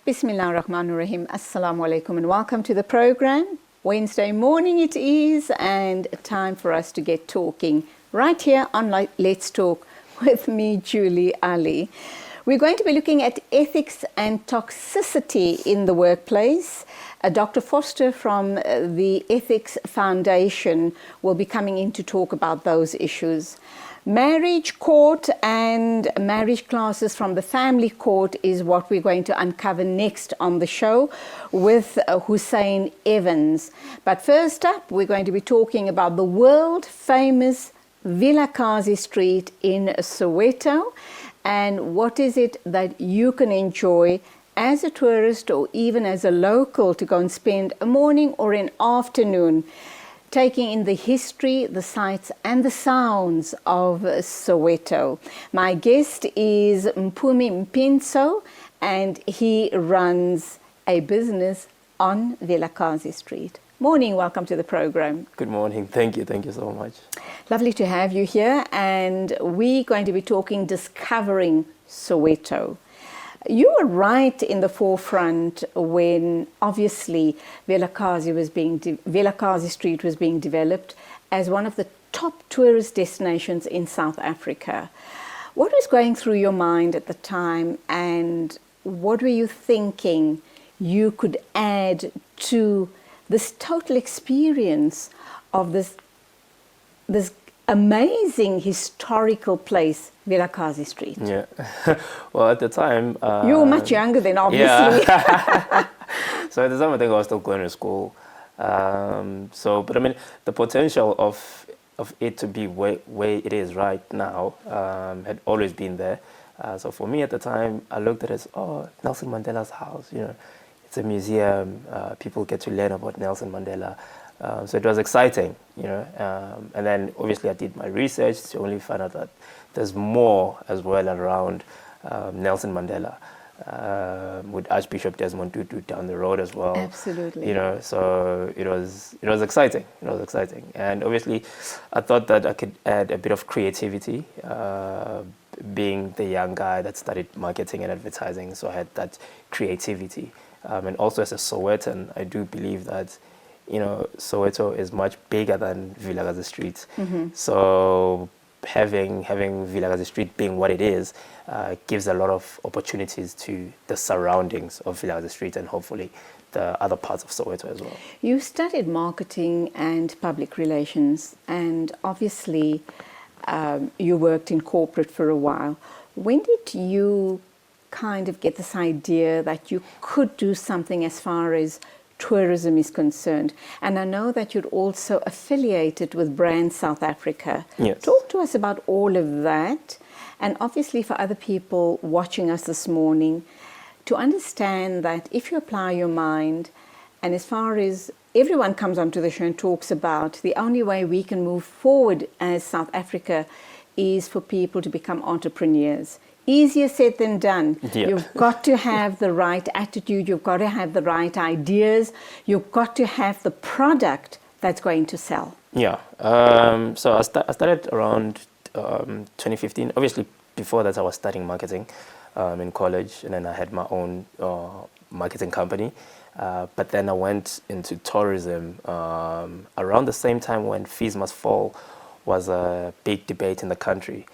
Bismillah ar-Rahman ar-Rahim. Assalamu alaikum and welcome to the program. Wednesday morning it is, and time for us to get talking right here on Let's Talk with me, Julie Alli. We're going to be looking at ethics and toxicity in the workplace. Dr. Foster from the Ethics Foundation will be coming in to talk about those issues. Marriage court and marriage classes from the family court is what we're going to uncover next on the show with Hussein Evans. But first up, we're going to be talking about the world famous Vilakazi Street in Soweto, and what is it that you can enjoy as a tourist or even as a local to go and spend a morning or an afternoon taking in the history, the sights and the sounds of Soweto. My guest is Mpumi Mpinso, and he runs a business on Vilakazi Street. Morning, welcome to the program. Good morning, thank you so much. Lovely to have you here, and we're going to be talking discovering Soweto. You were right in the forefront when obviously Vilakazi Street was being developed as one of the top tourist destinations in South Africa. What was going through your mind at the time, and what were you thinking you could add to this total experience of this amazing historical place, Vilakazi Street? Yeah, well, at the time... you were much younger then, obviously. Yeah. So at the time, I think I was still going to school. But I mean, the potential of it to be where it is right now had always been there. So for me at the time, I looked at it as, Nelson Mandela's house, it's a museum, people get to learn about Nelson Mandela. So it was exciting, and then obviously I did my research to only find out that there's more as well around Nelson Mandela, with Archbishop Desmond Tutu down the road as well. Absolutely. So it was exciting. It was exciting, and obviously I thought that I could add a bit of creativity, being the young guy that studied marketing and advertising. So I had that creativity, and also as a Sowetan, I do believe that Soweto is much bigger than Vilakazi Street. Mm-hmm. So having Vilakazi Street being what it is gives a lot of opportunities to the surroundings of Vilakazi Street and hopefully the other parts of Soweto as well. You studied marketing and public relations, and obviously you worked in corporate for a while. When did you kind of get this idea that you could do something as far as tourism is concerned? And I know that you're also affiliated with Brand South Africa. Yes. Talk to us about all of that, and obviously for other people watching us this morning to understand that if you apply your mind, and as far as everyone comes onto the show and talks about, the only way we can move forward as South Africa is for people to become entrepreneurs. Easier said than done. Yeah. You've got to have the right attitude, you've got to have the right ideas, you've got to have the product that's going to sell. Yeah, so I started around 2015. Obviously, before that I was studying marketing in college, and then I had my own marketing company. But then I went into tourism around the same time when Fees Must Fall was a big debate in the country.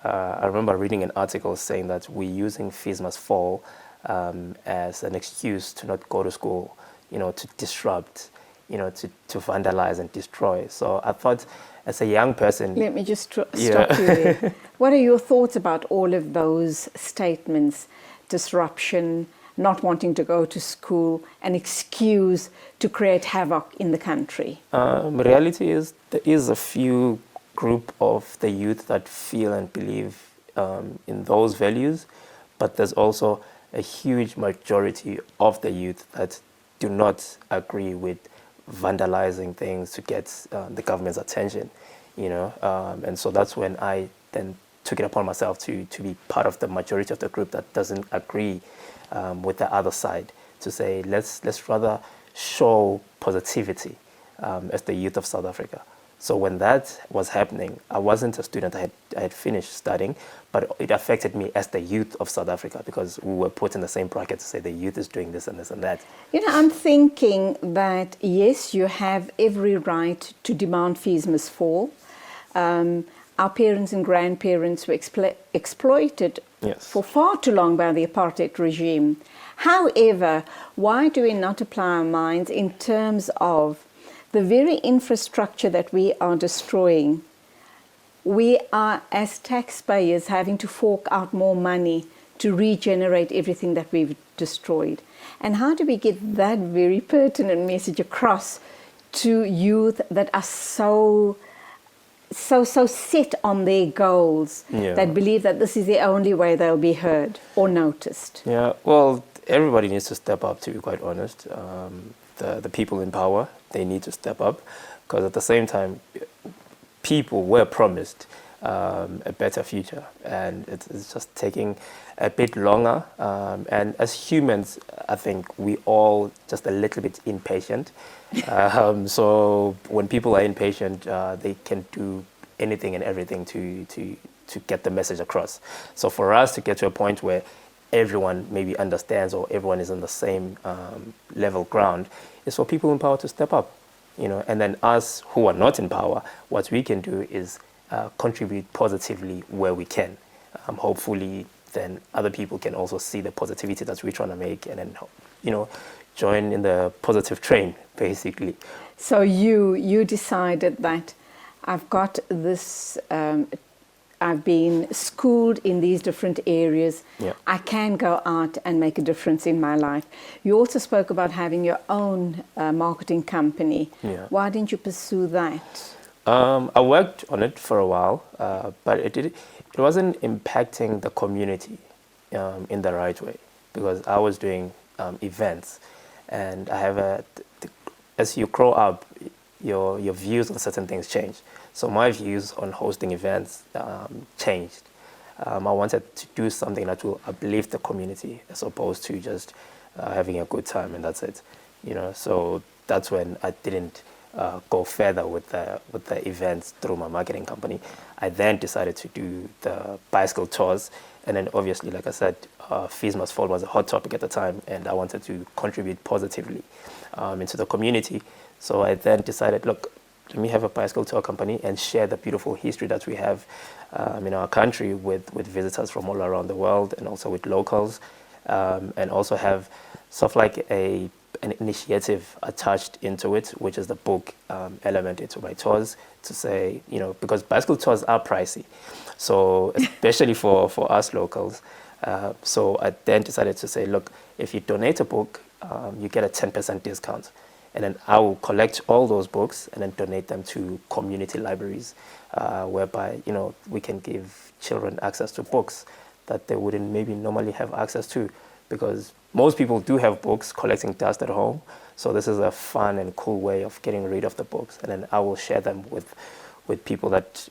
I remember reading an article saying that we're using Fees Must Fall as an excuse to not go to school, to disrupt, to vandalize and destroy. So I thought, as a young person... Let me just stop you there. What are your thoughts about all of those statements? Disruption, not wanting to go to school, an excuse to create havoc in the country? Reality is there is a few group of the youth that feel and believe in those values, but there's also a huge majority of the youth that do not agree with vandalizing things to get the government's attention, and so that's when I then took it upon myself to be part of the majority of the group that doesn't agree with the other side, to say let's rather show positivity as the youth of South Africa. So when that was happening, I wasn't a student. I had finished studying, but it affected me as the youth of South Africa because we were put in the same bracket to say the youth is doing this and this and that. I'm thinking that, yes, you have every right to demand fees must fall. Our parents and grandparents were exploited for far too long by the apartheid regime. However, why do we not apply our minds in terms of the very infrastructure that we are destroying? We are, as taxpayers, having to fork out more money to regenerate everything that we've destroyed. And how do we get that very pertinent message across to youth that are so set on their goals, that believe that this is the only way they'll be heard or noticed? Yeah, well, everybody needs to step up, to be quite honest. The people in power, they need to step up, because at the same time, people were promised a better future, and it's just taking a bit longer. And as humans, I think we all just a little bit impatient. So when people are impatient, they can do anything and everything to get the message across. So for us to get to a point where everyone maybe understands or everyone is on the same level ground, is for people in power to step up, and then us who are not in power, what we can do is contribute positively where we can. Hopefully then other people can also see the positivity that we're trying to make, and then join in the positive train, basically. So you decided that I've got this, I've been schooled in these different areas. I can go out and make a difference in my life. You also spoke about having your own marketing company. Why didn't you pursue that? I worked on it for a while, but it wasn't impacting the community in the right way, because I was doing events, and I have as you grow up, your views on certain things change. So my views on hosting events changed. I wanted to do something that will uplift the community as opposed to just having a good time and that's it. So that's when I didn't go further with the events through my marketing company. I then decided to do the bicycle tours, and then obviously, like I said, Fees Must Fall was a hot topic at the time, and I wanted to contribute positively into the community. So I then decided, look, let me have a bicycle tour company and share the beautiful history that we have in our country with visitors from all around the world, and also with locals, and also have sort of like an initiative attached into it, which is the book element into my tours, to say, because bicycle tours are pricey, so especially for us locals. So I then decided to say, look, if you donate a book, you get a 10% discount. And then I will collect all those books and then donate them to community libraries, whereby, we can give children access to books that they wouldn't maybe normally have access to, because most people do have books collecting dust at home. So this is a fun and cool way of getting rid of the books. And then I will share them with people that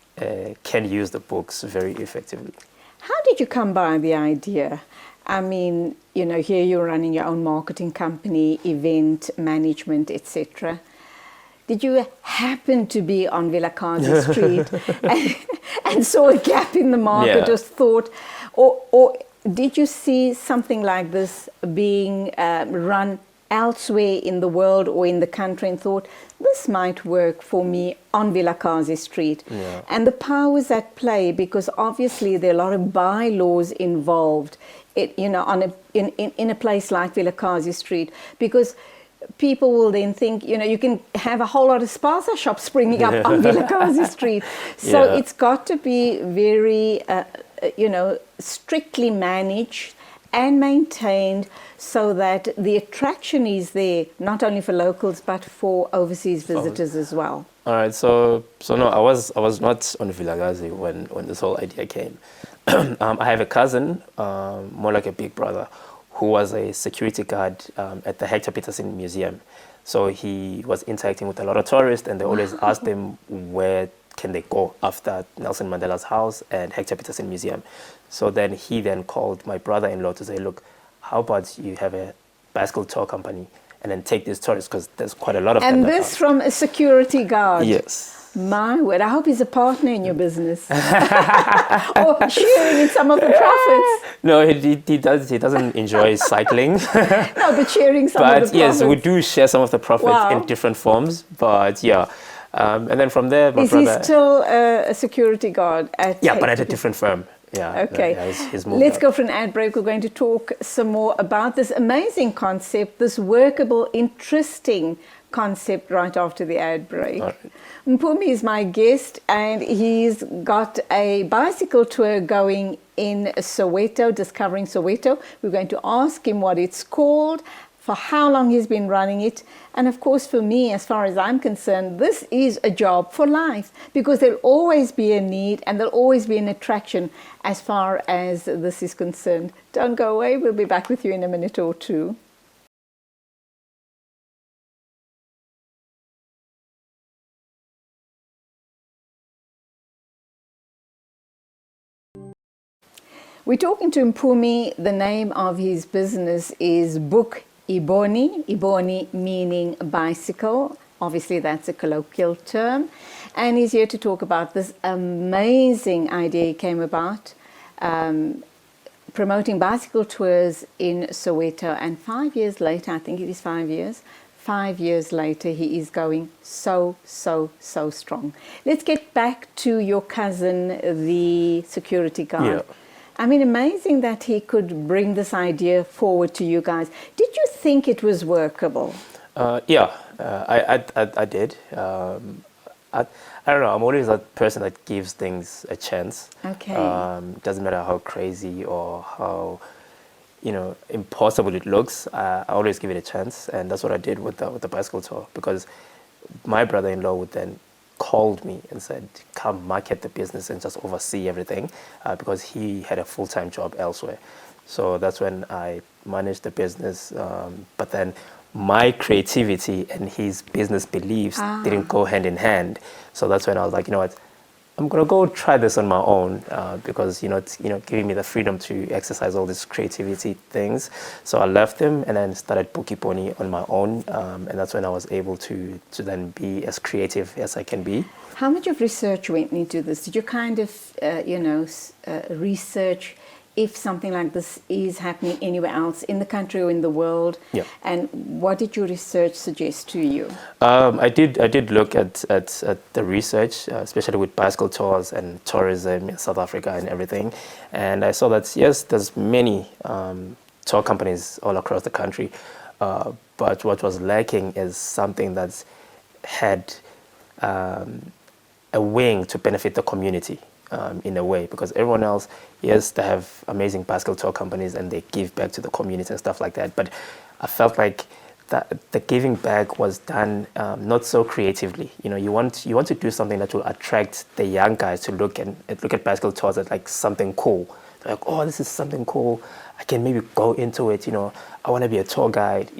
can use the books very effectively. How did you come by the idea? I mean, here you're running your own marketing company, event management, etc. Did you happen to be on Vilakazi Street and saw a gap in the market, just thought, or did you see something like this being run elsewhere in the world or in the country and thought, this might work for me on Vilakazi Street? And the powers at play, because obviously there are a lot of bylaws involved in a place like Vilakazi Street, because people will then think, you can have a whole lot of spaza shops springing up on Vilakazi Street. So it's got to be very, strictly managed and maintained so that the attraction is there, not only for locals, but for overseas visitors as well. All right, so no, I was not on Vilakazi when this whole idea came. I have a cousin, more like a big brother, who was a security guard at the Hector Peterson Museum. So he was interacting with a lot of tourists, and they always asked him where can they go after Nelson Mandela's house and Hector Peterson Museum. So then he called my brother-in-law to say, look, how about you have a bicycle tour company and then take these tourists, because there's quite a lot of them. And this from a security guard? Yes. My word, I hope he's a partner in your business. Or sharing in some of the profits. No, he doesn't enjoy cycling. No, but sharing some of the profits. But yes, we do share some of the profits Wow. in different forms. But yeah, and then from there, my Is brother. he still a security guard at? Yeah, but at a different firm. Yeah. Okay. Yeah, he's moved Let's up. go for an ad break. We're going to talk some more about this amazing concept, this workable, interesting concept right after the ad break. All right. Mpumi is my guest, and he's got a bicycle tour going in Soweto, discovering Soweto. We're going to ask him what it's called, for how long he's been running it. And of course, for me, as far as I'm concerned, this is a job for life, because there'll always be a need and there'll always be an attraction as far as this is concerned. Don't go away. We'll be back with you in a minute or two. We're talking to Mpumi. The name of his business is Book Iboni. Iboni meaning bicycle. Obviously, that's a colloquial term. And he's here to talk about this amazing idea he came about, promoting bicycle tours in Soweto. And 5 years later, I think it is 5 years, 5 years later, he is going so strong. Let's get back to your cousin, the security guard. Yeah. I mean, amazing that he could bring this idea forward to you guys. Did you think it was workable? Yeah, I did. I don't know. I'm always that person that gives things a chance. Okay. Doesn't matter how crazy or how impossible it looks. I always give it a chance, and that's what I did with the bicycle tour. Because my brother-in-law would then called me and said, come market the business and just oversee everything, because he had a full-time job elsewhere. So that's when I managed the business. But then my creativity and his business beliefs didn't go hand in hand. So that's when I was like, you know what, I'm gonna go try this on my own, because it's giving me the freedom to exercise all these creativity things. So I left him and then started Book Iboni on my own, and that's when I was able to then be as creative as I can be. How much of research went into this? Did you kind of, research if something like this is happening anywhere else in the country or in the world? Yeah. And what did your research suggest to you? I did look at the research, especially with bicycle tours and tourism in South Africa and everything. And I saw that, yes, there's many tour companies all across the country. But what was lacking is something that's had a wing to benefit the community. In a way, because everyone else, yes, they have amazing bicycle tour companies and they give back to the community and stuff like that. But I felt like that the giving back was done not so creatively. You want to do something that will attract the young guys to look at bicycle tours as like something cool. They're like, oh, this is something cool. I can maybe go into it. I want to be a tour guide.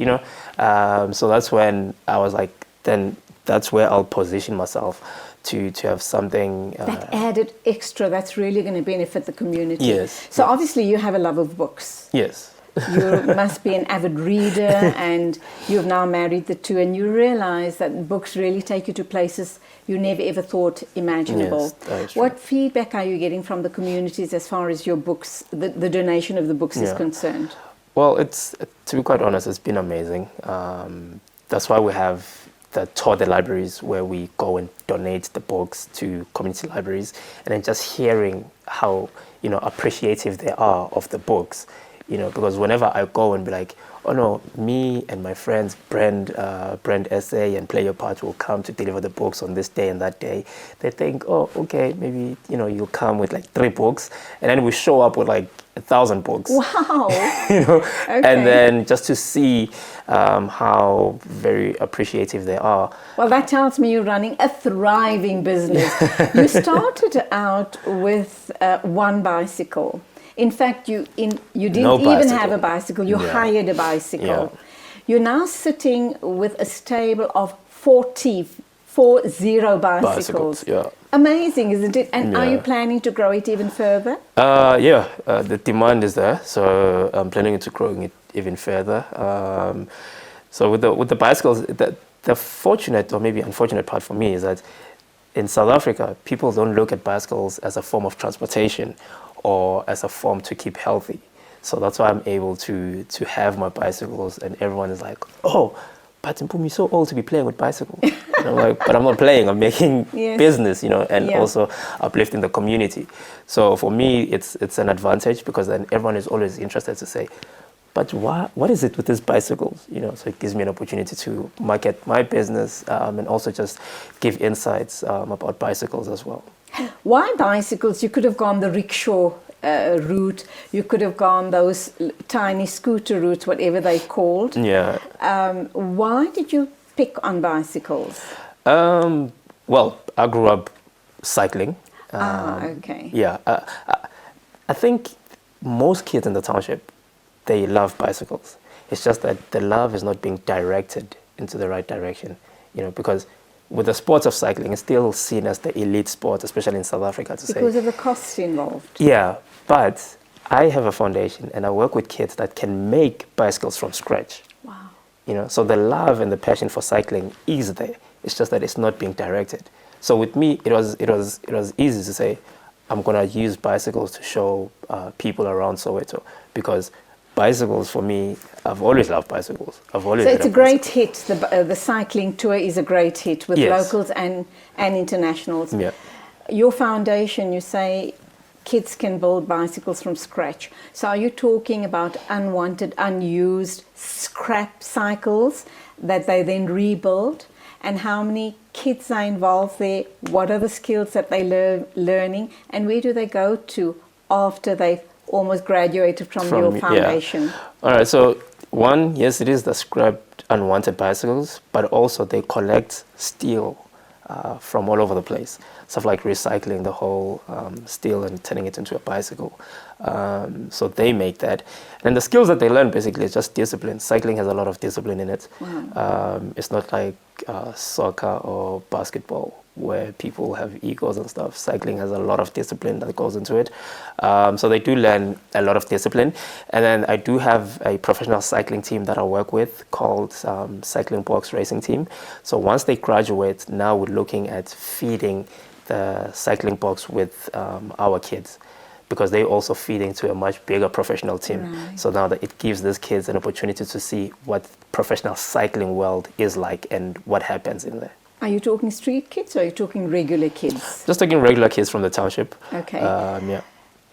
So that's when I was like, then that's where I'll position myself to have something that added extra that's really going to benefit the community. Yes. So obviously you have a love of books. Yes. You must be an avid reader, and you've now married the two, and you realize that books really take you to places you never ever thought imaginable. Yes, that is true. What feedback are you getting from the communities as far as your books, the donation of the books is concerned? Well, to be quite honest, it's been amazing. That's why we have the tour the libraries, where we go and donate the books to community libraries, and then just hearing how appreciative they are of the books, because whenever I go and be like, oh no, me and my friends Brand SA and Play Your Part will come to deliver the books on this day and that day, they think, oh, okay, maybe you'll come with like 3 books, and then we show up with like 1,000 books. Wow. Okay. And then just to see how very appreciative they are. Well, that tells me you're running a thriving business. You started out with one bicycle. In fact, you didn't even have a bicycle. You hired a bicycle. Yeah. You're now sitting with a stable of 40 bicycles. Yeah. Amazing, isn't it? And are you planning to grow it even further? The demand is there, so I'm planning to growing it even further. So with the bicycles, the fortunate or maybe unfortunate part for me is that in South Africa, people don't look at bicycles as a form of transportation or as a form to keep healthy. So that's why I'm able to have my bicycles, and everyone is like, oh, but Mpumi, you're so old to be playing with bicycles. And I'm like, but I'm not playing, I'm making Yes. business, and also uplifting the community. So for me, it's an advantage, because then everyone is always interested to say, but what is it with these bicycles? So it gives me an opportunity to market my business, and also just give insights about bicycles as well. Why bicycles? You could have gone the rickshaw route. You could have gone those tiny scooter routes, whatever they're called. Yeah. Why did you pick on bicycles? Well, I grew up cycling. Okay. Yeah. I think most kids in the township, they love bicycles. It's just that the love is not being directed into the right direction, because with the sport of cycling, it's still seen as the elite sport, especially in South Africa, because of the costs involved. Yeah, but I have a foundation, and I work with kids that can make bicycles from scratch. Wow. So the love and the passion for cycling is there. It's just that it's not being directed. So with me, it was easy to say, I'm gonna use bicycles to show people around Soweto, because bicycles, for me, I've always loved bicycles. So it's a great hit. The cycling tour is a great hit with locals and internationals. Yeah. Your foundation, you say kids can build bicycles from scratch. So are you talking about unwanted, unused scrap cycles that they then rebuild? And how many kids are involved there? What are the skills that they're learning? And where do they go to after they've almost graduated from your foundation? Yeah. All right, so one, yes, it is the scrapped unwanted bicycles, but also they collect steel from all over the place. Stuff like recycling the whole steel and turning it into a bicycle. So they make that. And the skills that they learn basically is just discipline. Cycling has a lot of discipline in it. Wow. It's not like soccer or basketball, where people have egos and stuff. Cycling has a lot of discipline that goes into it. So they do learn a lot of discipline. And then I do have a professional cycling team that I work with called Cycling Box Racing Team. So once they graduate, now we're looking at feeding the cycling box with our kids, because they also feed into a much bigger professional team. Right. So now that it gives these kids an opportunity to see what professional cycling world is like and what happens in there. Are you talking street kids or are you talking regular kids? Just taking regular kids from the township. Okay. Yeah.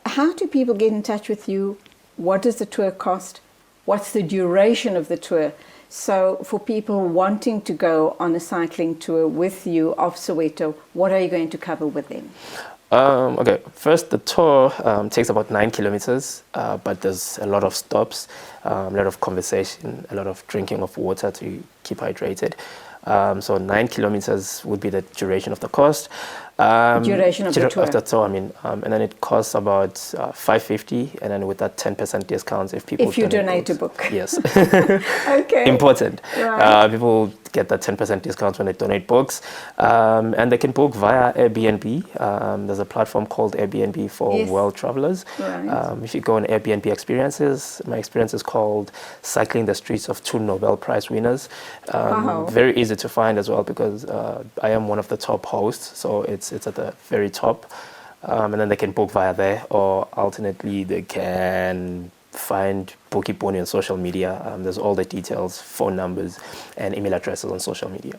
How do people get in touch with you? What does the tour cost? What's the duration of the tour? So for people wanting to go on a cycling tour with you of Soweto, what are you going to cover with them? Okay, first the tour takes about 9 kilometers, but there's a lot of stops, a lot of conversation, a lot of drinking of water to keep hydrated. So 9 kilometers would be the duration of the cost. Duration of the tour. Of the tour, I mean, and then it costs about $550, and then with that 10% discount if people donate a book. Yes. Okay. Important. Right. People get that 10% discount when they donate books, and they can book via Airbnb. There's a platform called Airbnb for world travelers. Right. If you go on Airbnb experiences, my experience is called Cycling the Streets of 2 Nobel Prize winners. Wow. Very easy to find as well, because I am one of the top hosts, so it's at the very top, and then they can book via there, or alternately they can find Bookie on social media. There's all the details, phone numbers and email addresses on social media.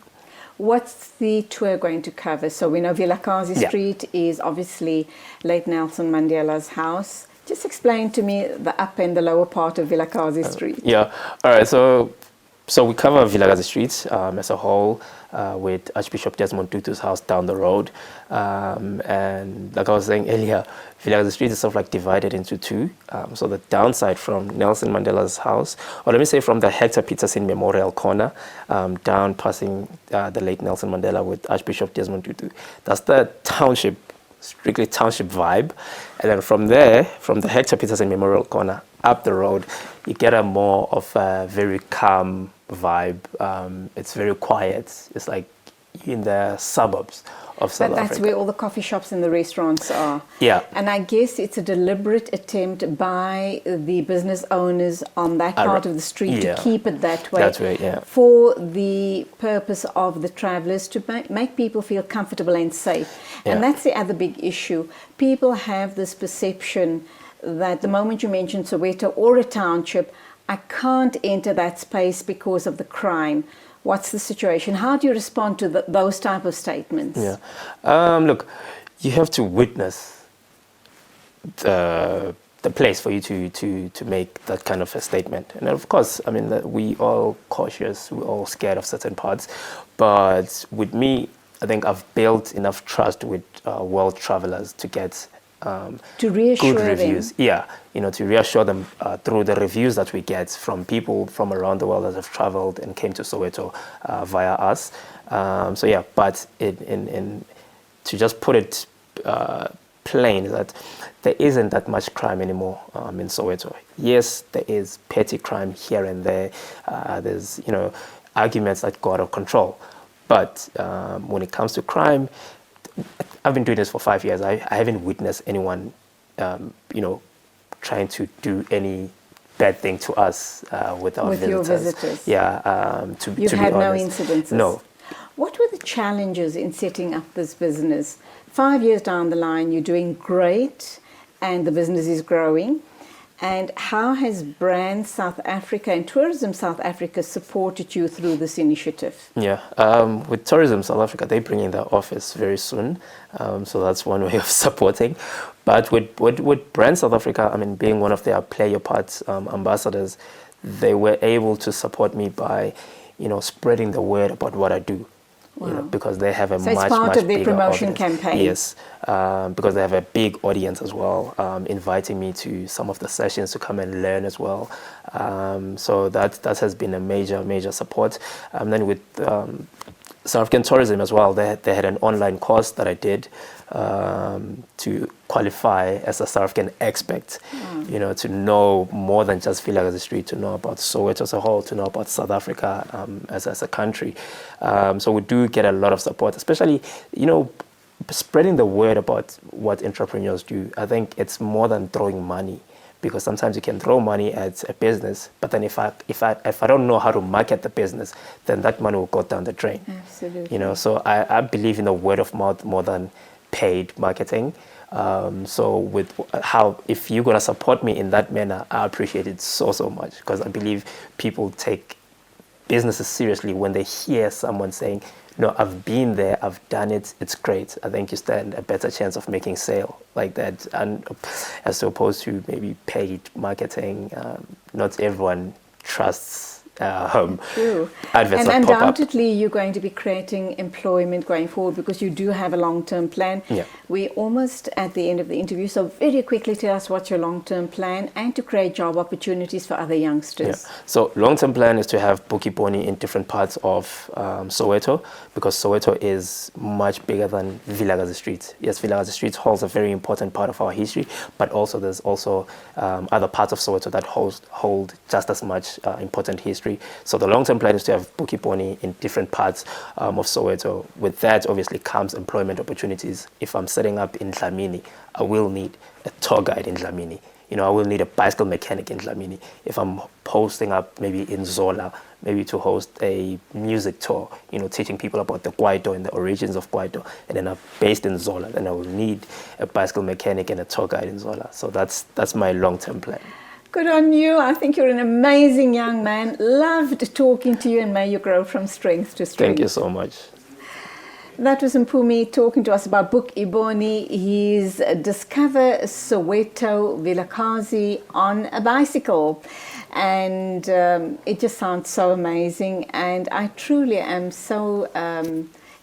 What's the tour going to cover? So we know Vilakazi Street is obviously late Nelson Mandela's house. Just explain to me the upper and the lower part of Vilakazi Street. Yeah, all right, so we cover Vilakazi Street as a whole, with Archbishop Desmond Tutu's house down the road. And like I was saying earlier, Vilakazi Street is sort of like divided into two. So the downside from Nelson Mandela's house, or let me say from the Hector Peterson Memorial Corner, down passing the late Nelson Mandela with Archbishop Desmond Tutu, that's the township, strictly township vibe. And then from there, from the Hector Peterson Memorial Corner up the road, you get a more of a very calm vibe. It's very quiet. It's like in the suburbs of South But that's Africa. where all the coffee shops and the restaurants are. Yeah. And I guess it's a deliberate attempt by the business owners on that part of the street yeah. to keep it that way. That's right, yeah. For the purpose of the travelers to make people feel comfortable and safe. Yeah. And that's the other big issue. People have this perception that the moment you mention Soweto or a township, I can't enter that space because of the crime. What's the situation? How do you respond to those type of statements? Yeah. Look, you have to witness the place for you to make that kind of a statement. And of course, I mean, we all cautious, we're all scared of certain parts. But with me, I think I've built enough trust with world travelers to get to reassure good reviews. them. Yeah, to reassure them through the reviews that we get from people from around the world that have traveled and came to Soweto via us. So yeah, but to just put it plain, that there isn't that much crime anymore in Soweto. Yes, there is petty crime here and there. There's arguments that go out of control. But when it comes to crime, I've been doing this for 5 years. I haven't witnessed anyone, trying to do any bad thing to us with our visitors. Your visitors. Yeah. You've to had be no honest. incidences. No. What were the challenges in setting up this business? 5 years down the line, you're doing great, and the business is growing. And how has Brand South Africa and Tourism South Africa supported you through this initiative? Yeah, with Tourism South Africa, they bring in their office very soon. So that's one way of supporting. But with Brand South Africa, I mean, being one of their Play Your Part ambassadors, they were able to support me by, spreading the word about what I do. Wow. Because they have a so much, it's part much of their bigger promotion audience. campaign. Yes, because they have a big audience as well, inviting me to some of the sessions to come and learn as well. So that has been a major support. Then with South African Tourism as well, they had an online course that I did to qualify as a South African expert, to know more than just Vilakazi Street, to know about Soweto as a whole, to know about South Africa as a country. So we do get a lot of support, especially, spreading the word about what entrepreneurs do. I think it's more than throwing money, because sometimes you can throw money at a business, but then if I don't know how to market the business, then that money will go down the drain. Absolutely. So I believe in the word of mouth more than paid marketing. So with if you're gonna support me in that manner, I appreciate it so much, because I believe people take businesses seriously when they hear someone saying, "No, I've been there, I've done it, it's great." I think you stand a better chance of making sale like that, and as opposed to maybe paid marketing. Not everyone trusts True. adverts And that pop up. undoubtedly you're going to be creating employment going forward, because you do have a long-term plan. Yeah. We're almost at the end of the interview, so very quickly tell us what's your long-term plan and to create job opportunities for other youngsters. Yeah. So long-term plan is to have Bukiponi in different parts of Soweto, because Soweto is much bigger than Vilakazi Street. Yes, Vilakazi Street holds a very important part of our history, but also there's also other parts of Soweto that hold just as much important history. So the long-term plan is to have Bukiponi in different parts of Soweto. With that, obviously, comes employment opportunities. If I'm setting up in Dlamini, I will need a tour guide in Dlamini. I will need a bicycle mechanic in Dlamini. If I'm posting up maybe in Zola, maybe to host a music tour, teaching people about the Kwaito and the origins of Kwaito, and then I'm based in Zola, then I will need a bicycle mechanic and a tour guide in Zola. So that's my long-term plan. Good on you. I think you're an amazing young man. Loved talking to you, and may you grow from strength to strength. Thank you so much. That was Mpumi talking to us about Book Iboni. He's Discover Soweto Vilakazi on a bicycle. And it just sounds so amazing. And I truly am so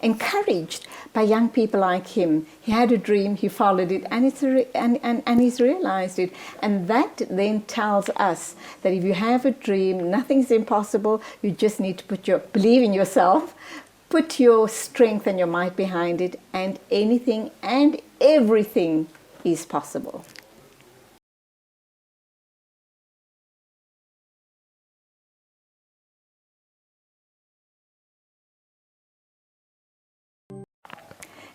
encouraged by young people like him. He had a dream, he followed it, and he's realized it. And that then tells us that if you have a dream, nothing's impossible. You just need to believe in yourself, put your strength and your might behind it, and anything and everything is possible.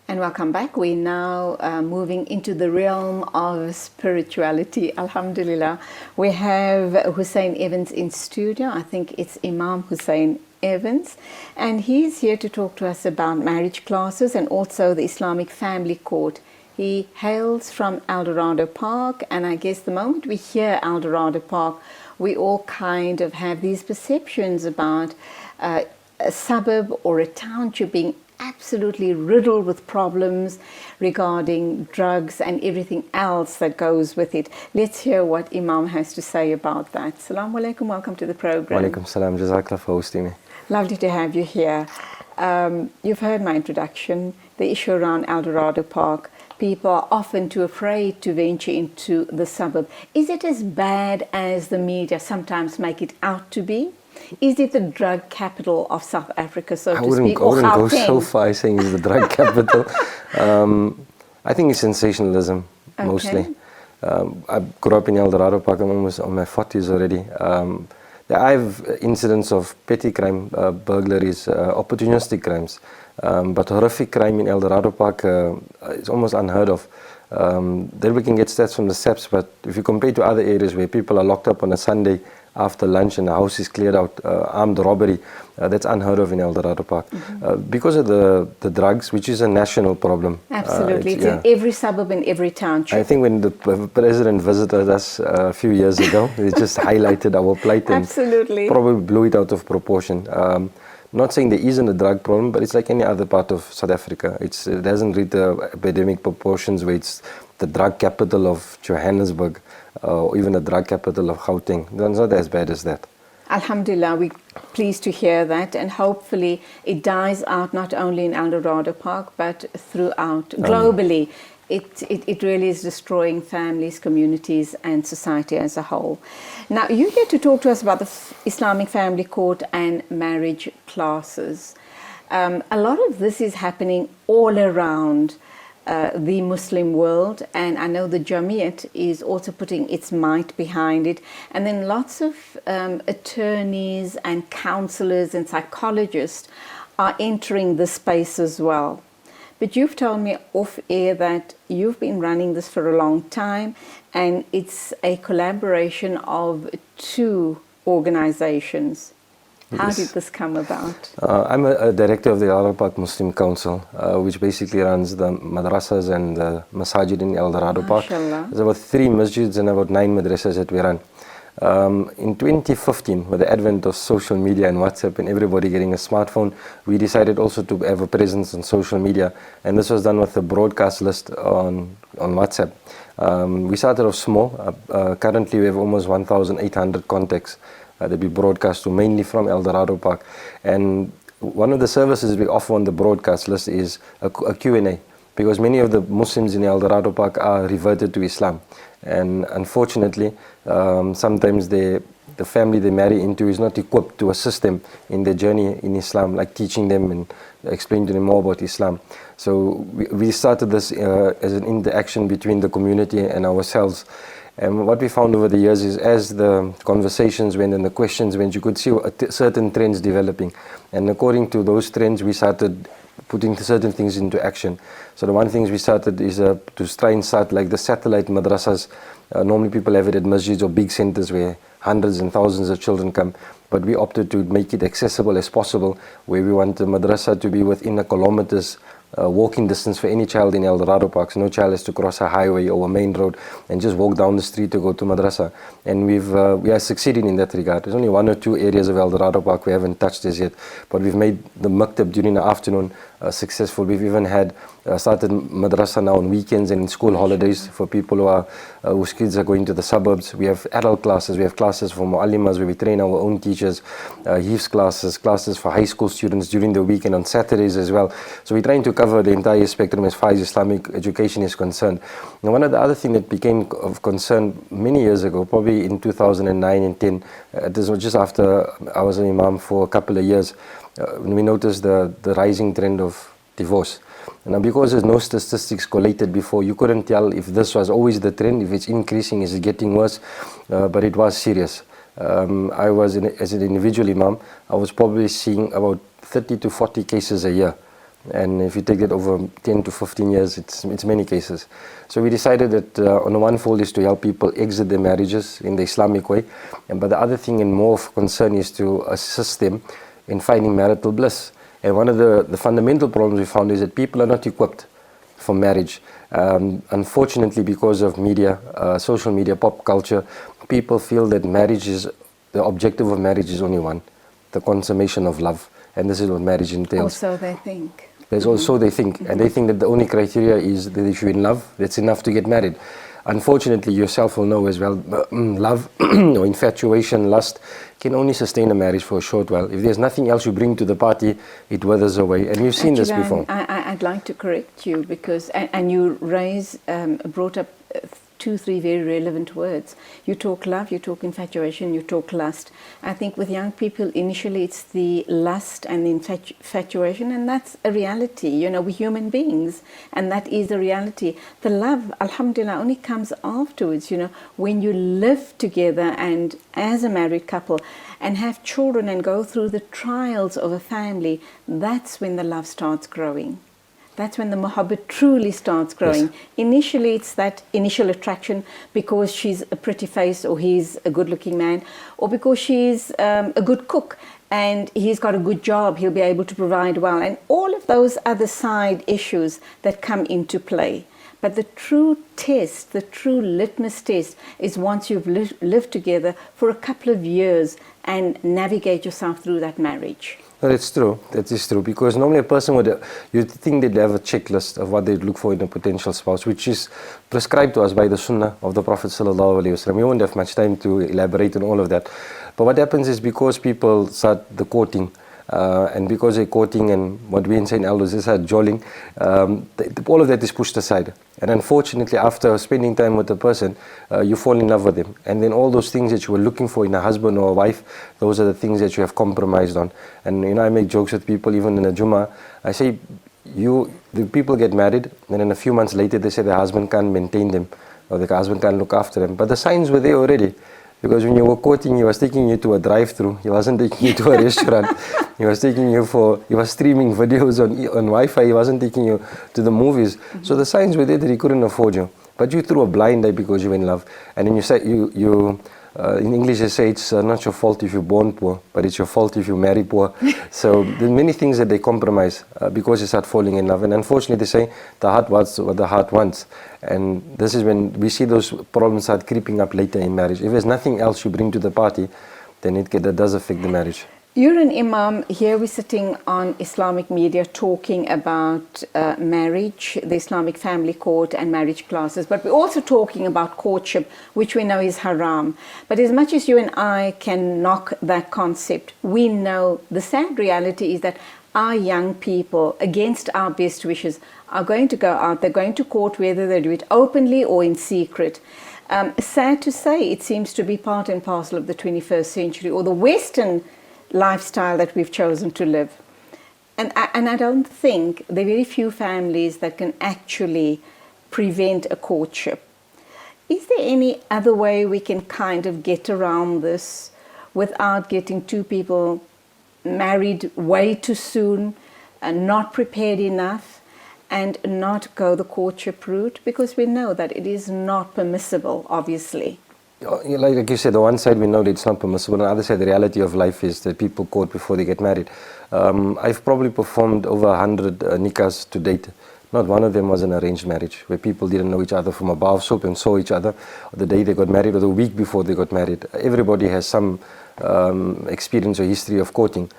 And welcome back. We're now moving into the realm of spirituality. Alhamdulillah. We have Hussein Evans in studio. I think it's Imam Hussein Evans. And he's here to talk to us about marriage classes and also the Islamic Family Court. He hails from El Dorado Park. And I guess the moment we hear El Dorado Park, we all kind of have these perceptions about a suburb or a township being absolutely riddled with problems regarding drugs and everything else that goes with it. Let's hear what Imam has to say about that. Assalamu alaikum, welcome to the program. Wa alaikum salam, jazakallah for hosting me. Lovely to have you here. You've heard my introduction, the issue around El Dorado Park. People are often too afraid to venture into the suburb. Is it as bad as the media sometimes make it out to be? Is it the drug capital of South Africa, so to speak? I wouldn't go so far as saying it's the drug capital. I think it's sensationalism, mostly. I grew up in El Dorado Park. I'm almost on my 40s already. I have incidents of petty crime, burglaries, opportunistic crimes. But horrific crime in El Dorado Park is almost unheard of. Then we can get stats from the SAPs, but if you compare to other areas where people are locked up on a Sunday after lunch and the house is cleared out, armed robbery, that's unheard of in El Dorado Park. Because of the drugs, which is a national problem. Absolutely, it's in every suburb and every township. I think when the president visited us a few years ago, he just highlighted our plight and probably blew it out of proportion. Not saying there isn't a drug problem, but it's like any other part of South Africa. It doesn't reach the epidemic proportions where it's the drug capital of Johannesburg or even the drug capital of Gauteng. It's not as bad as that. Alhamdulillah, we're pleased to hear that, and hopefully it dies out not only in El Dorado Park but throughout globally. It really is destroying families, communities and society as a whole. Now, you get to talk to us about the Islamic Family Court and marriage classes. A lot of this is happening all around the Muslim world, and I know the Jamiat is also putting its might behind it, and then lots of attorneys and counselors and psychologists are entering the space as well. But you've told me off air that you've been running this for a long time, and it's a collaboration of two organizations. How did this come about? I'm a director of the El Dorado Park Muslim Council, which basically runs the madrasas and the masajid in El Dorado Park. There's about 3 masjids and about 9 madrasas that we run. In 2015, with the advent of social media and WhatsApp and everybody getting a smartphone, we decided also to have a presence on social media, and this was done with a broadcast list on WhatsApp. We started off small. Currently we have almost 1,800 contacts that we broadcast to, mainly from El Dorado Park. And one of the services we offer on the broadcast list is a Q&A, because many of the Muslims in El Dorado Park are reverted to Islam. And unfortunately, sometimes the family they marry into is not equipped to assist them in their journey in Islam, like teaching them and explaining to them more about Islam. So we started this as an interaction between the community and ourselves. And what we found over the years is, as the conversations went and the questions went, you could see certain trends developing. And according to those trends, we started putting certain things into action. So the one thing we started is to try and start like the satellite madrasas. Normally people have it at masjids or big centers where hundreds and thousands of children come, but we opted to make it accessible as possible, where we want the madrasa to be within a kilometer's walking distance for any child in El Dorado Park. So no child has to cross a highway or a main road and just walk down the street to go to madrasa. And we are succeeding in that regard. There's only 1 or 2 areas of El Dorado Park we haven't touched as yet, but we've made the maktab during the afternoon successful. We've even had started madrasa now on weekends and in school holidays for people whose kids are going to the suburbs. We have adult classes, we have classes for muallimas where we train our own teachers, hifz classes for high school students during the week and on Saturdays as well. So we're trying to cover the entire spectrum as far as Islamic education is concerned. Now, one of the other things that became of concern many years ago, probably in 2009 and 10, this was just after I was an imam for a couple of years, when we noticed the rising trend of divorce. And because there's no statistics collated before, you couldn't tell if this was always the trend, if it's increasing, is it getting worse, but it was serious. I was, as an individual imam, I was probably seeing about 30 to 40 cases a year And if you take that over 10 to 15 years, it's many cases. So we decided that on the one fold is to help people exit their marriages in the Islamic way. But the other thing and more of concern is to assist them in finding marital bliss. And one of the fundamental problems we found is that people are not equipped for marriage. Unfortunately, because of media, social media, pop culture, people feel that the objective of marriage is only one, the consummation of love. And this is what marriage entails. Also they think. There's also they think, and they think that the only criteria is that if you're in love, that's enough to get married. Unfortunately, yourself will know as well, love or infatuation, lust can only sustain a marriage for a short while. If there's nothing else you bring to the party, it withers away. And we've seen this before. I'd like to correct you because, and you brought up 2-3 very relevant words. You talk love, you talk infatuation, you talk lust. I think with young people, initially it's the lust and the infatuation, and that's a reality. You know, we're human beings, and that is a reality. The love, alhamdulillah, only comes afterwards, you know, when you live together and as a married couple and have children and go through the trials of a family, that's when the love starts growing. That's when the muhabbat truly starts growing. Yes. Initially, it's that initial attraction because she's a pretty face or he's a good-looking man, or because she's a good cook and he's got a good job, he'll be able to provide well, and all of those other side issues that come into play. But the true test, the true litmus test, is once you've lived together for a couple of years and navigate yourself through that marriage. No, that's true. That is true. Because normally a person you'd think they'd have a checklist of what they'd look for in a potential spouse, which is prescribed to us by the Sunnah of the Prophet sallallahu alaihi wasallam. We won't have much time to elaborate on all of that. But what happens is because people start the courting, and because they're courting and what we in St. Elders is jolling, all of that is pushed aside. And unfortunately, after spending time with a person, you fall in love with them. And then all those things that you were looking for in a husband or a wife, those are the things that you have compromised on. And you know, I make jokes with people, even in a Jummah. I say, the people get married, and then a few months later they say the husband can't maintain them, or the husband can't look after them. But the signs were there already. Because when you were courting, he was taking you to a drive-thru. He wasn't taking you to a restaurant. He was streaming videos on Wi-Fi. He wasn't taking you to the movies. Mm-hmm. So the signs were there that he couldn't afford you. But you threw a blind eye because you were in love. And then you say, in English they say it's not your fault if you're born poor, but it's your fault if you marry poor. So there's many things that they compromise because you start falling in love. And unfortunately they say the heart wants what the heart wants. And this is when we see those problems start creeping up later in marriage. If there's nothing else you bring to the party, then that does affect the marriage. You're an imam. Here we're sitting on Islamic media talking about marriage, the Islamic family court and marriage classes. But we're also talking about courtship, which we know is haram. But as much as you and I can knock that concept, we know the sad reality is that our young people, against our best wishes, are going to go out, they're going to court, whether they do it openly or in secret. Sad to say, it seems to be part and parcel of the 21st century, or the Western lifestyle that we've chosen to live. And I don't think there are very few families that can actually prevent a courtship. Is there any other way we can kind of get around this without getting two people married way too soon, and not prepared enough, and not go the courtship route? Because we know that it is not permissible, obviously. Like you said, on one side we know that it's not permissible, on the other side the reality of life is that people court before they get married. I've probably performed over 100 nikahs to date. Not one of them was an arranged marriage, where people didn't know each other from a bar of soap and saw each other the day they got married or the week before they got married. Everybody has some experience or history of courting.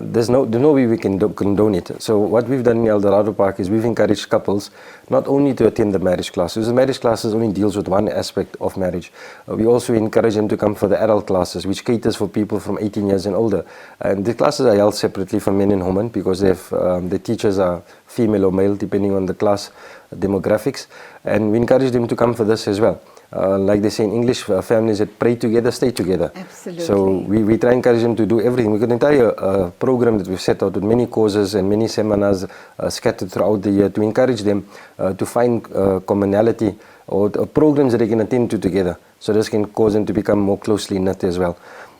There's no way we can condone it. So what we've done in El Dorado Park is we've encouraged couples not only to attend the marriage classes. The marriage classes only deals with one aspect of marriage. We also encourage them to come for the adult classes, which caters for people from 18 years and older. And the classes are held separately for men and women because the teachers are female or male depending on the class demographics. And we encourage them to come for this as well. Like they say in English, families that pray together, stay together. Absolutely. So we try and encourage them to do everything. We've got an entire program that we've set out with many courses and many seminars scattered throughout the year to encourage them to find commonality or programs that they can attend to together. So this can cause them to become more closely knit as well.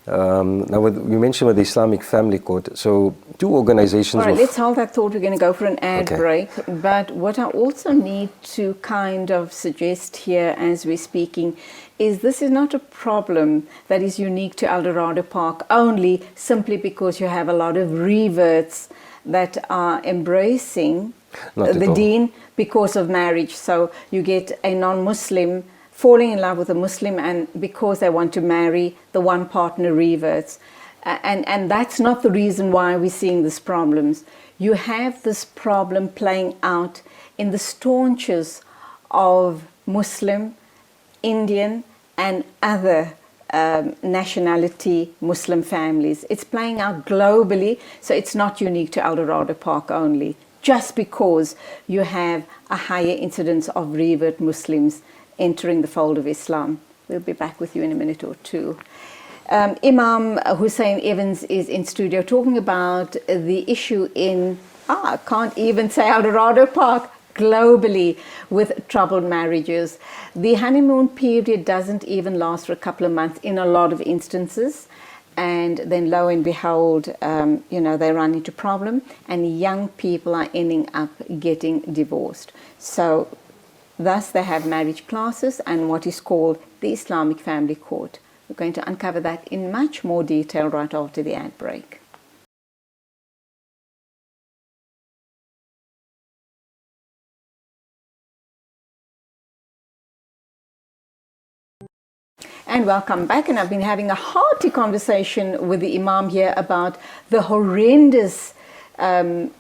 Now, you mentioned with the Islamic Family Court, so two organizations... All right, let's hold that thought. We're going to go for an ad break. But what I also need to kind of suggest here as we're speaking is this is not a problem that is unique to El Dorado Park only simply because you have a lot of reverts that are embracing the deen because of marriage. So you get a non-Muslim falling in love with a Muslim, and because they want to marry, the one partner reverts. And that's not the reason why we're seeing these problems. You have this problem playing out in the staunches of Muslim, Indian, and other nationality Muslim families. It's playing out globally, so it's not unique to El Dorado Park only, just because you have a higher incidence of revert Muslims entering the fold of Islam. We'll be back with you in a minute or two. Imam Hussein Evans is in studio talking about the issue in, I can't even say El Dorado Park, globally with troubled marriages. The honeymoon period doesn't even last for a couple of months in a lot of instances. And then lo and behold, they run into problem and young people are ending up getting divorced. So thus they have marriage classes and what is called the Islamic Family Court. We're going to uncover that in much more detail right after the ad break. And welcome back. And I've been having a hearty conversation with the Imam here about the horrendous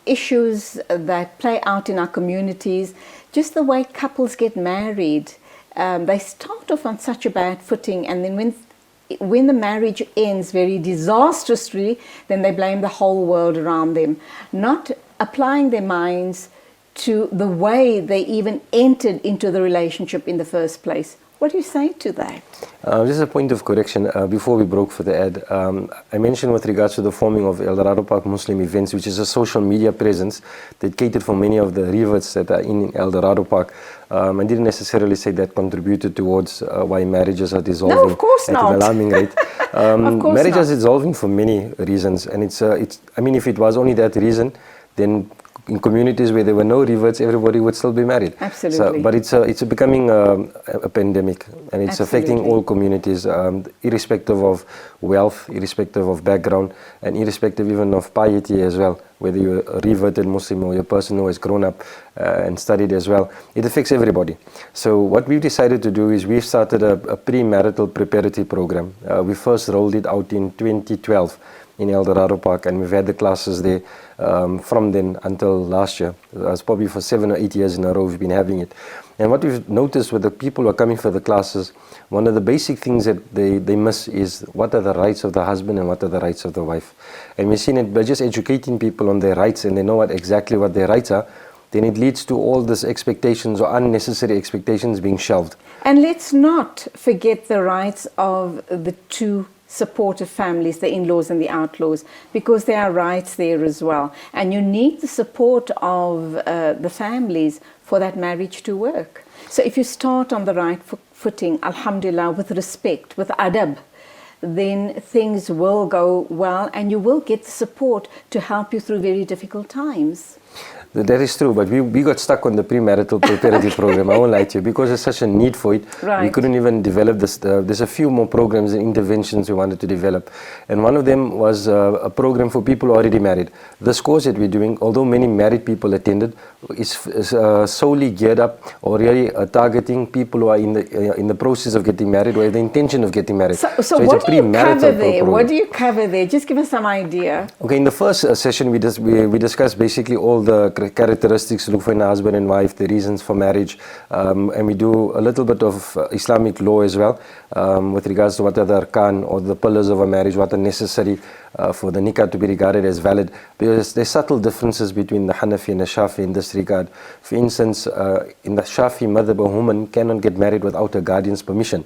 issues that play out in our communities. Just the way couples get married. They start off on such a bad footing, and then when the marriage ends very disastrously, then they blame the whole world around them, not applying their minds to the way they even entered into the relationship in the first place. What do you say to that? Just a point of correction before we broke for the ad. I mentioned with regards to the forming of El Dorado Park Muslim Events, which is a social media presence that catered for many of the reverts that are in El Dorado Park. I didn't necessarily say that contributed towards why marriages are dissolving. No, of course at not. an alarming rate. Of course marriage not. is dissolving for many reasons, and it's. I mean, if it was only that reason, then in communities where there were no reverts, everybody would still be married. Absolutely. So, but it's becoming a pandemic, and it's affecting all communities, irrespective of wealth, irrespective of background, and irrespective even of piety as well. Whether you're a reverted Muslim or you're a person who has grown up and studied as well, it affects everybody. So what we've decided to do is we've started a premarital preparatory program. We first rolled it out in 2012 in El Dorado Park, and we've had the classes there from then until last year. It's probably for 7 or 8 years in a row we've been having it. And what we've noticed with the people who are coming for the classes, one of the basic things that they miss is what are the rights of the husband and what are the rights of the wife. And we've seen it by just educating people on their rights, and they know exactly what their rights are, then it leads to all these expectations or unnecessary expectations being shelved. And let's not forget the rights of the two supportive families, the in-laws and the outlaws, because there are rights there as well. And you need the support of the families for that marriage to work. So if you start on the right footing, alhamdulillah, with respect, with adab, then things will go well and you will get the support to help you through very difficult times. That is true, but we got stuck on the premarital preparatory program, I won't lie to you, because there's such a need for it. Right. We couldn't even develop this. There's a few more programs and interventions we wanted to develop. And one of them was a program for people who are already married. This course that we're doing, although many married people attended, is solely geared up or really targeting people who are in the process of getting married or have the intention of getting married. So it's what a do you cover there? program. What do you cover there? Just give us some idea. Okay, in the first session we discussed basically all the characteristics to look for in a husband and wife, the reasons for marriage, and we do a little bit of Islamic law as well with regards to what are the arkan or the pillars of a marriage, what are necessary for the nikah to be regarded as valid, because there's subtle differences between the Hanafi and the Shafi in this regard. For instance, in the Shafi madhab, a woman cannot get married without a guardian's permission.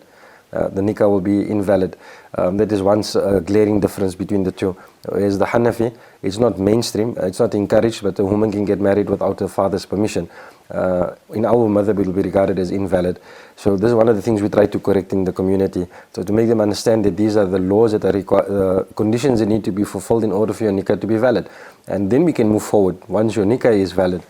The nikah will be invalid. That is one glaring difference between the two. Whereas the Hanafi, it's not mainstream, it's not encouraged, but a woman can get married without her father's permission. in our madhab it will be regarded as invalid. So this is one of the things we try to correct in the community. So to make them understand that these are the laws that are conditions that need to be fulfilled in order for your nikah to be valid. And then we can move forward once your nikah is valid.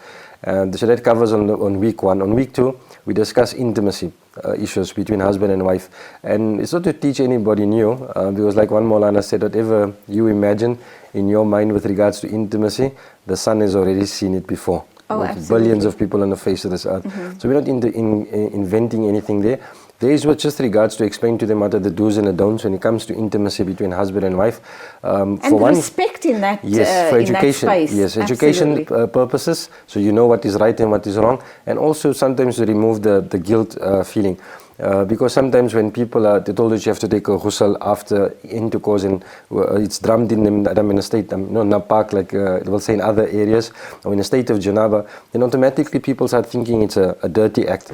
So that covers on week 1. On week 2, we discuss intimacy issues between husband and wife. And it's not to teach anybody new, because like one Maulana said, whatever you imagine in your mind with regards to intimacy, the sun has already seen it before. With absolutely. Billions of people on the face of this earth. So we're not inventing anything there. There is what just regards to explain to them what are the do's and the don'ts when it comes to intimacy between husband and wife. And for respect in that, yes, for education, in that space. yes, education purposes, so you know what is right and what is wrong, and also sometimes to remove the guilt feeling. Because sometimes when people are told that you have to take a ghusl after intercourse and it's drummed in them that I'm in a state, napak, like it will say in other areas, or in a state of janaba, then automatically people start thinking it's a dirty act.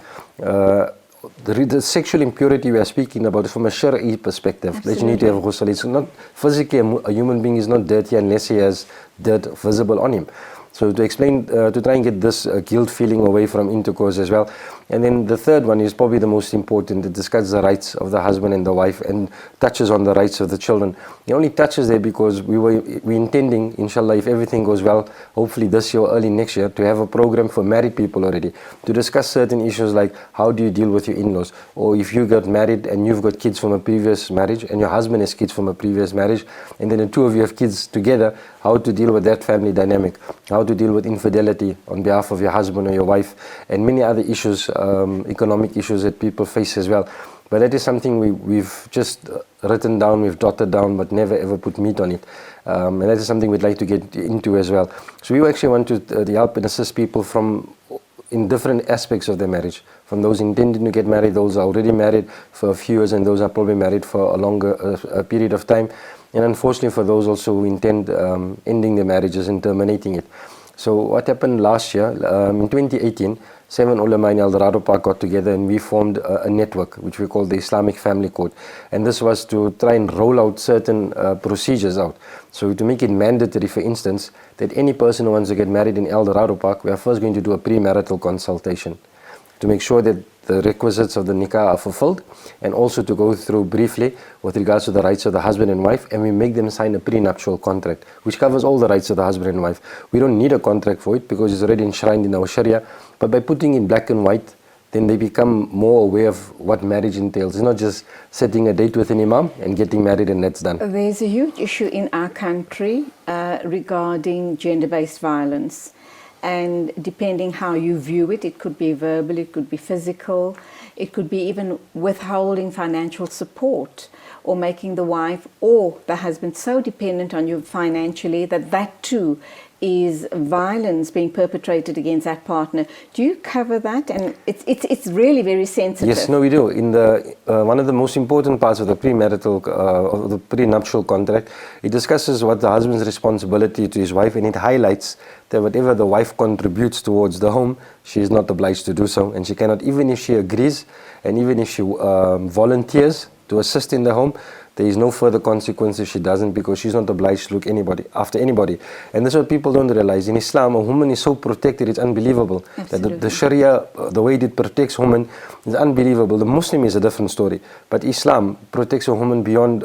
The sexual impurity we are speaking about is from a Shari'i perspective. That you need to have ghusl. It's not physically, a human being is not dirty unless he has dirt visible on him. So to explain, to try and get this guilt feeling away from intercourse as well. And then the third one is probably the most important. It discusses the rights of the husband and the wife and touches on the rights of the children. It only touches there because we're intending, inshallah, if everything goes well, hopefully this year or early next year, to have a program for married people already, to discuss certain issues like how do you deal with your in-laws, or if you got married and you've got kids from a previous marriage and your husband has kids from a previous marriage, and then the two of you have kids together, how to deal with that family dynamic, how to deal with infidelity on behalf of your husband or your wife, and many other issues, economic issues that people face as well. But that is something we've just written down, we've jotted down, but never ever put meat on it. And that is something we'd like to get into as well. So we actually want to help and assist people in different aspects of their marriage, from those intending to get married, those are already married for a few years, and those are probably married for a longer period of time. And unfortunately for those also who intend ending their marriages and terminating it. So what happened last year, in 2018, 7 ulama in El Dorado Park got together and we formed a network which we call the Islamic Family Code. And this was to try and roll out certain procedures out. So to make it mandatory, for instance, that any person who wants to get married in El Dorado Park, we are first going to do a premarital consultation to make sure that the requisites of the nikah are fulfilled, and also to go through briefly with regards to the rights of the husband and wife, and we make them sign a prenuptial contract which covers all the rights of the husband and wife. We don't need a contract for it because it's already enshrined in our Sharia, but by putting in black and white, then they become more aware of what marriage entails. It's not just setting a date with an imam and getting married and that's done. There's a huge issue in our country regarding gender-based violence. And depending how you view it, it could be verbal, it could be physical, it could be even withholding financial support, or making the wife or the husband so dependent on you financially that too is violence being perpetrated against that partner. Do you cover that? And it's really very sensitive. Yes, no, we do. In the one of the most important parts of the premarital, of the prenuptial contract, it discusses what the husband's responsibility to his wife, and it highlights that whatever the wife contributes towards the home, she is not obliged to do so, and she cannot, even if she agrees and even if she volunteers to assist in the home, there is no further consequence if she doesn't, because she's not obliged to look after anybody. And that's what people don't realize. In Islam, a woman is so protected, it's unbelievable. Absolutely. That the Sharia, the way it protects women is unbelievable. The Muslim is a different story, but Islam protects a woman beyond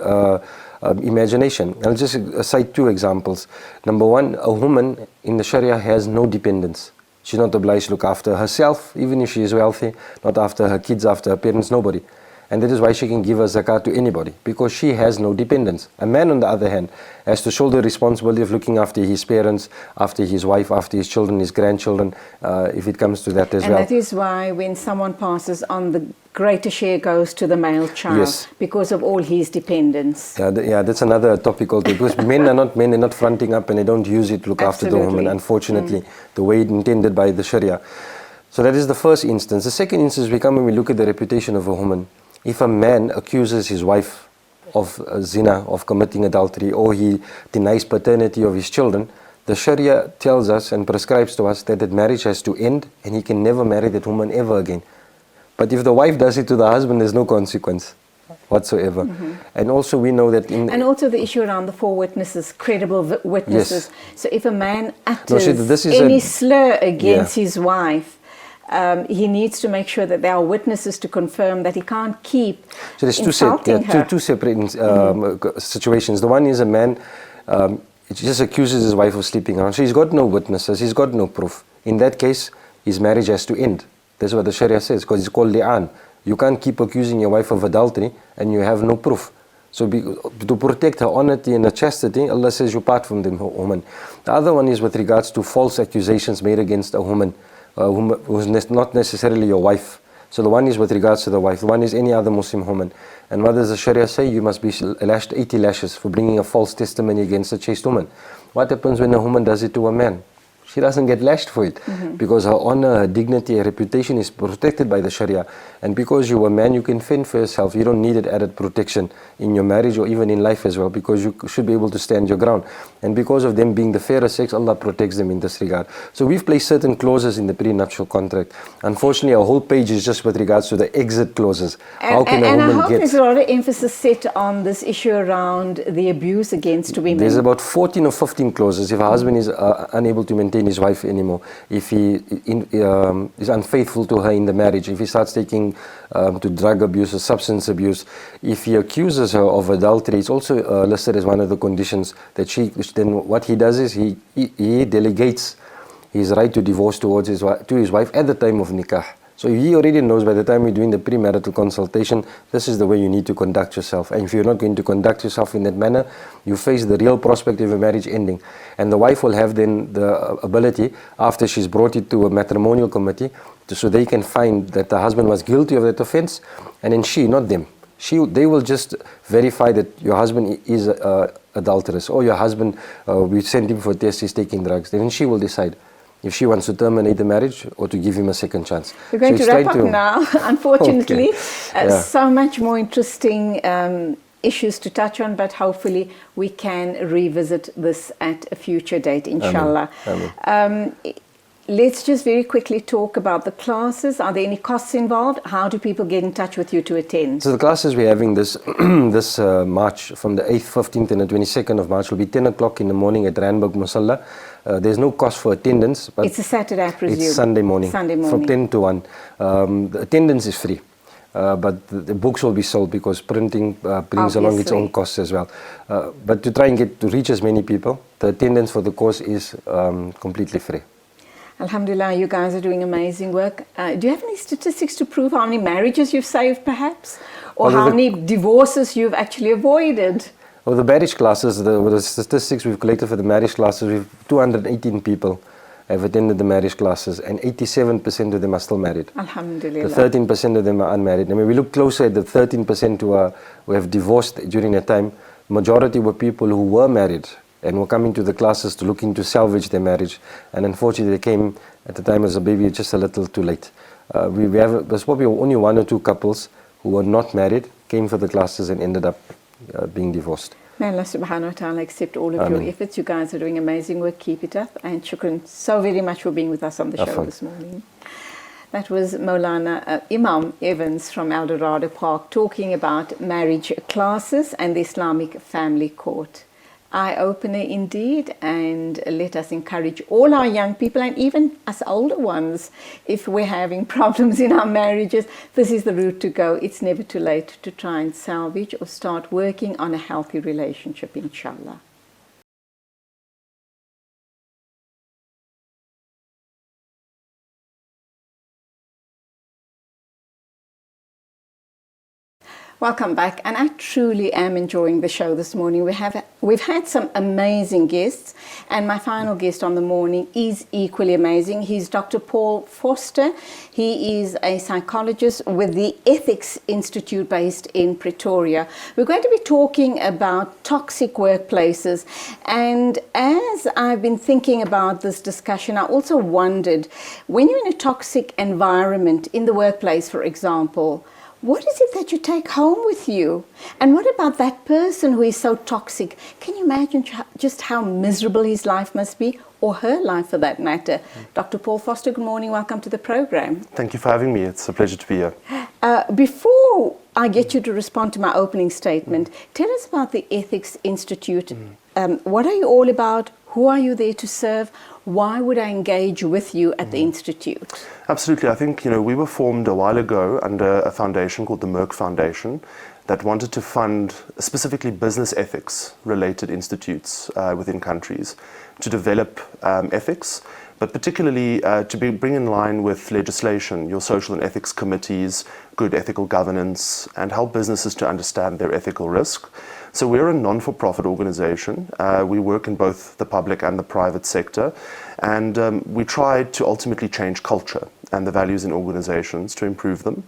imagination. I'll just cite 2 examples. Number 1, a woman in the Sharia has no dependents. She's not obliged to look after herself, even if she is wealthy, not after her kids, after her parents, nobody. And that is why she can give her zakat to anybody, because she has no dependents. A man, on the other hand, has to shoulder the responsibility of looking after his parents, after his wife, after his children, his grandchildren, if it comes to that as well. And that is why when someone passes on, the greater share goes to the male child, yes, because of all his dependents. Yeah, that's another topic altogether. Because men are not fronting up and they don't use it to look Absolutely. after the woman, unfortunately, the way it intended by the Sharia. So that is the first instance. The second instance we come when we look at the reputation of a woman. If a man accuses his wife of zina, of committing adultery, or he denies paternity of his children, the Sharia tells us and prescribes to us that marriage has to end and he can never marry that woman ever again. But if the wife does it to the husband, there's no consequence whatsoever. Mm-hmm. And also we know that and also the issue around the 4 witnesses, credible witnesses. Yes. So if a man utters any slur against his wife, he needs to make sure that there are witnesses to confirm that he can't keep So there's insulting her. two separate situations. The one is a man he just accuses his wife of sleeping around. So he's got no witnesses, he's got no proof. In that case, his marriage has to end. That's what the Sharia says, because it's called li'an. You can't keep accusing your wife of adultery and you have no proof. So to protect her honesty and her chastity, Allah says you part from them, woman. The other one is with regards to false accusations made against a woman who's not necessarily your wife. So the one is with regards to the wife, the one is any other Muslim woman. And what does the Sharia say? You must be lashed 80 lashes for bringing a false testimony against a chaste woman. What happens when a woman does it to a man? She doesn't get lashed for it because her honor, her dignity, her reputation is protected by the Sharia. And because you're a man, you can fend for yourself. You don't need added protection in your marriage or even in life as well, because you should be able to stand your ground. And because of them being the fairer sex, Allah protects them in this regard. So we've placed certain clauses in the prenuptial contract. Unfortunately, our whole page is just with regards to the exit clauses. How can a woman I hope get... there's a lot of emphasis set on this issue around the abuse against women. There's about 14 or 15 clauses. If a husband is unable to maintain his wife anymore, if he is unfaithful to her in the marriage, if he starts taking to drug abuse or substance abuse, if he accuses her of adultery, it's also listed as one of the conditions that then what he does is he delegates his right to divorce to his wife at the time of nikah. So he already knows by the time we're doing the premarital consultation, this is the way you need to conduct yourself. And if you're not going to conduct yourself in that manner, you face the real prospect of a marriage ending. And the wife will have then the ability, after she's brought it to a matrimonial committee, so they can find that the husband was guilty of that offense, and then she, not them. They will just verify that your husband is adulterous, or your husband, we sent him for a test, he's taking drugs. Then she will decide if she wants to terminate the marriage or to give him a second chance. We're going to wrap up now, unfortunately. Okay. So much more interesting issues to touch on, but hopefully we can revisit this at a future date, inshallah. Amen. Let's just very quickly talk about the classes. Are there any costs involved? How do people get in touch with you to attend? So the classes we're having this March, from the 8th, 15th and the 22nd of March, will be 10 o'clock in the morning at Randburg Musalla. There's no cost for attendance. But it's a Saturday, I presume. It's Sunday morning. Sunday morning. From 10 to 1. The attendance is free. But the books will be sold because printing brings along its own costs as well. But to try and to reach as many people, the attendance for the course is completely free. Alhamdulillah, you guys are doing amazing work. Do you have any statistics to prove how many marriages you've saved, perhaps? Or how many divorces you've actually avoided? Well, the marriage classes, the statistics we've collected for the marriage classes, we've 218 people have attended the marriage classes, and 87% of them are still married. Alhamdulillah. The 13% of them are unmarried. And when we look closer at the 13% who have divorced during that time, majority were people who were married and were coming to the classes to looking to salvage their marriage. And unfortunately, they came at the time as a baby just a little too late. There's probably only one or two couples who were not married, came for the classes and ended up being divorced. May Allah subhanahu wa ta'ala accept all of your efforts. You guys are doing amazing work. Keep it up. And shukran so very much for being with us on the show this morning. That was Maulana Imam Evans from El Dorado Park talking about marriage classes and the Islamic family court. Eye-opener indeed, and let us encourage all our young people and even us older ones, if we're having problems in our marriages, this is the route to go. It's never too late to try and salvage or start working on a healthy relationship, inshallah. Welcome back, and I truly am enjoying the show this morning. We've had some amazing guests, and my final guest on the morning is equally amazing. He's Dr. Paul Foster. He is a psychologist with the Ethics Institute based in Pretoria. We're going to be talking about toxic workplaces, and as I've been thinking about this discussion, I also wondered, when you're in a toxic environment in the workplace, for example, what is it that you take home with you? And what about that person who is so toxic? Can you imagine just how miserable his life must be, or her life for that matter? Dr. Paul Foster, good morning. Welcome to the program. Thank you for having me. It's a pleasure to be here. Before I get you to respond to my opening statement, tell us about the Ethics Institute. What are you all about? Who are you there to serve? why would I engage with you at the Institute? Absolutely. I think, we were formed a while ago under a foundation called the Merck Foundation that wanted to fund specifically business ethics related institutes within countries to develop ethics, but particularly to bring in line with legislation, your social and ethics committees, good ethical governance, and help businesses to understand their ethical risk. So we're a non-for-profit organization. We work in both the public and the private sector, and we try to ultimately change culture and the values in organizations to improve them.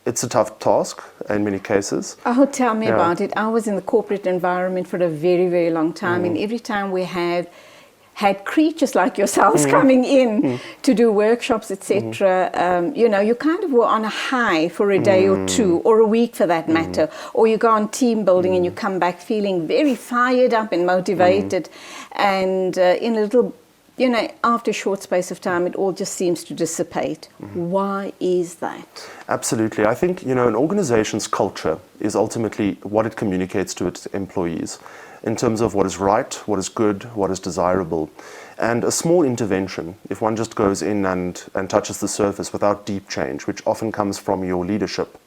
It's a tough task in many cases. Oh, tell me about it. I was in the corporate environment for a very, very long time, and every time we had creatures like yourselves coming in to do workshops, etc., you kind of were on a high for a day or two, or a week for that matter, or you go on team building and you come back feeling very fired up and motivated, and in a little, after a short space of time, it all just seems to dissipate. Why is that? Absolutely. I think, an organization's culture is ultimately what it communicates to its employees in terms of what is right, what is good, what is desirable. And a small intervention, if one just goes in and touches the surface without deep change, which often comes from your leadership.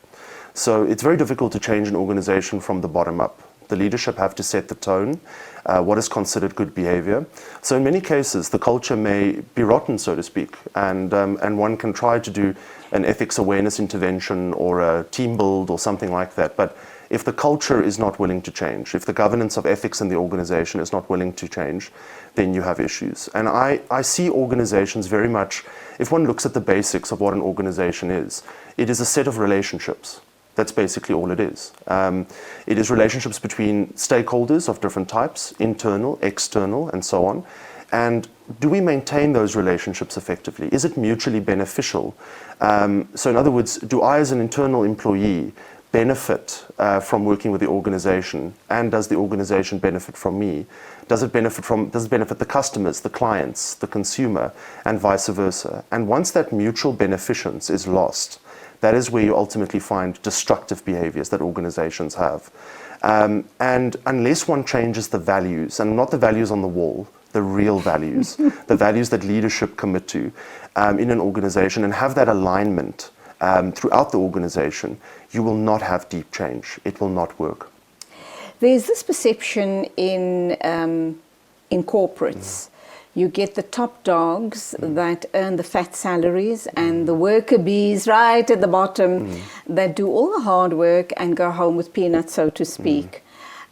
So it's very difficult to change an organization from the bottom up. The leadership have to set the tone, what is considered good behavior. So in many cases, the culture may be rotten, so to speak, and one can try to do an ethics awareness intervention or a team build or something like that. But if the culture is not willing to change, if the governance of ethics in the organization is not willing to change, then you have issues. And I see organizations very much, if one looks at the basics of what an organization is, it is a set of relationships. That's basically all it is. It is relationships between stakeholders of different types, internal, external, and so on. And do we maintain those relationships effectively? Is it mutually beneficial? So in other words, do I as an internal employee benefit from working with the organization, and does the organization benefit from me? Does it benefit the customers, the clients, the consumer, and vice versa? And once that mutual beneficence is lost, that is where you ultimately find destructive behaviors that organizations have. And unless one changes the values, and not the values on the wall, the real values, the values that leadership commit to in an organization, and have that alignment throughout the organization, you will not have deep change. It will not work. There's this perception in corporates. You get the top dogs that earn the fat salaries, and the worker bees right at the bottom that do all the hard work and go home with peanuts, so to speak.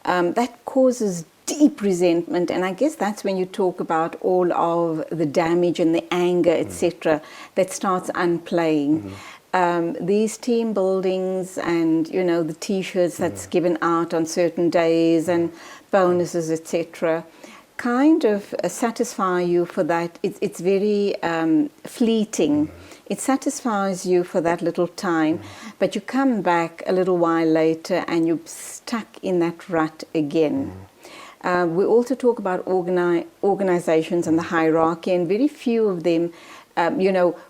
That causes deep resentment, and I guess that's when you talk about all of the damage and the anger, etc., that starts unplaying. These team buildings and, the T-shirts that's given out on certain days and bonuses, etc., kind of satisfy you for that. It's very fleeting. It satisfies you for that little time, but you come back a little while later and you're stuck in that rut again. We also talk about organizations and the hierarchy, and very few of them,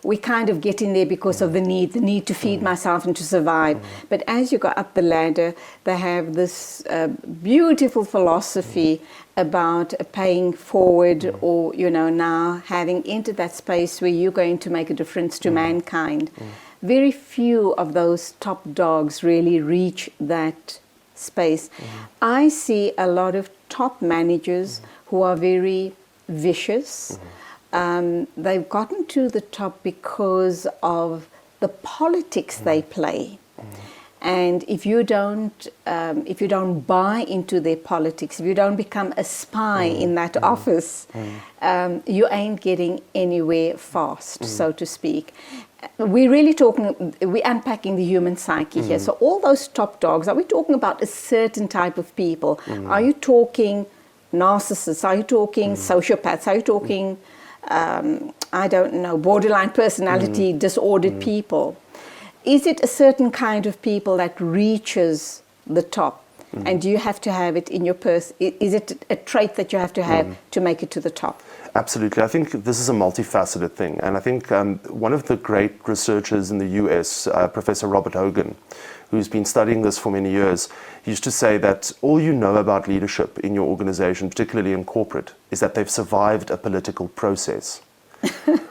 we kind of get in there because of the need to feed myself and to survive. But as you go up the ladder, they have this beautiful philosophy about paying forward, or, now having entered that space where you're going to make a difference to mankind. Very few of those top dogs really reach that space. I see a lot of top managers who are very vicious. They've gotten to the top because of the politics they play. And if you don't buy into their politics, if you don't become a spy in that office, you ain't getting anywhere fast, so to speak. We're unpacking the human psyche here. So all those top dogs, are we talking about a certain type of people? Are you talking narcissists? Are you talking sociopaths? Are you talking, borderline personality disordered people? Is it a certain kind of people that reaches the top? And do you have to have it in your person? Is it a trait that you have to have to make it to the top? Absolutely. I think this is a multifaceted thing. And I think one of the great researchers in the US, Professor Robert Hogan, who's been studying this for many years, he used to say that all you know about leadership in your organization, particularly in corporate, is that they've survived a political process.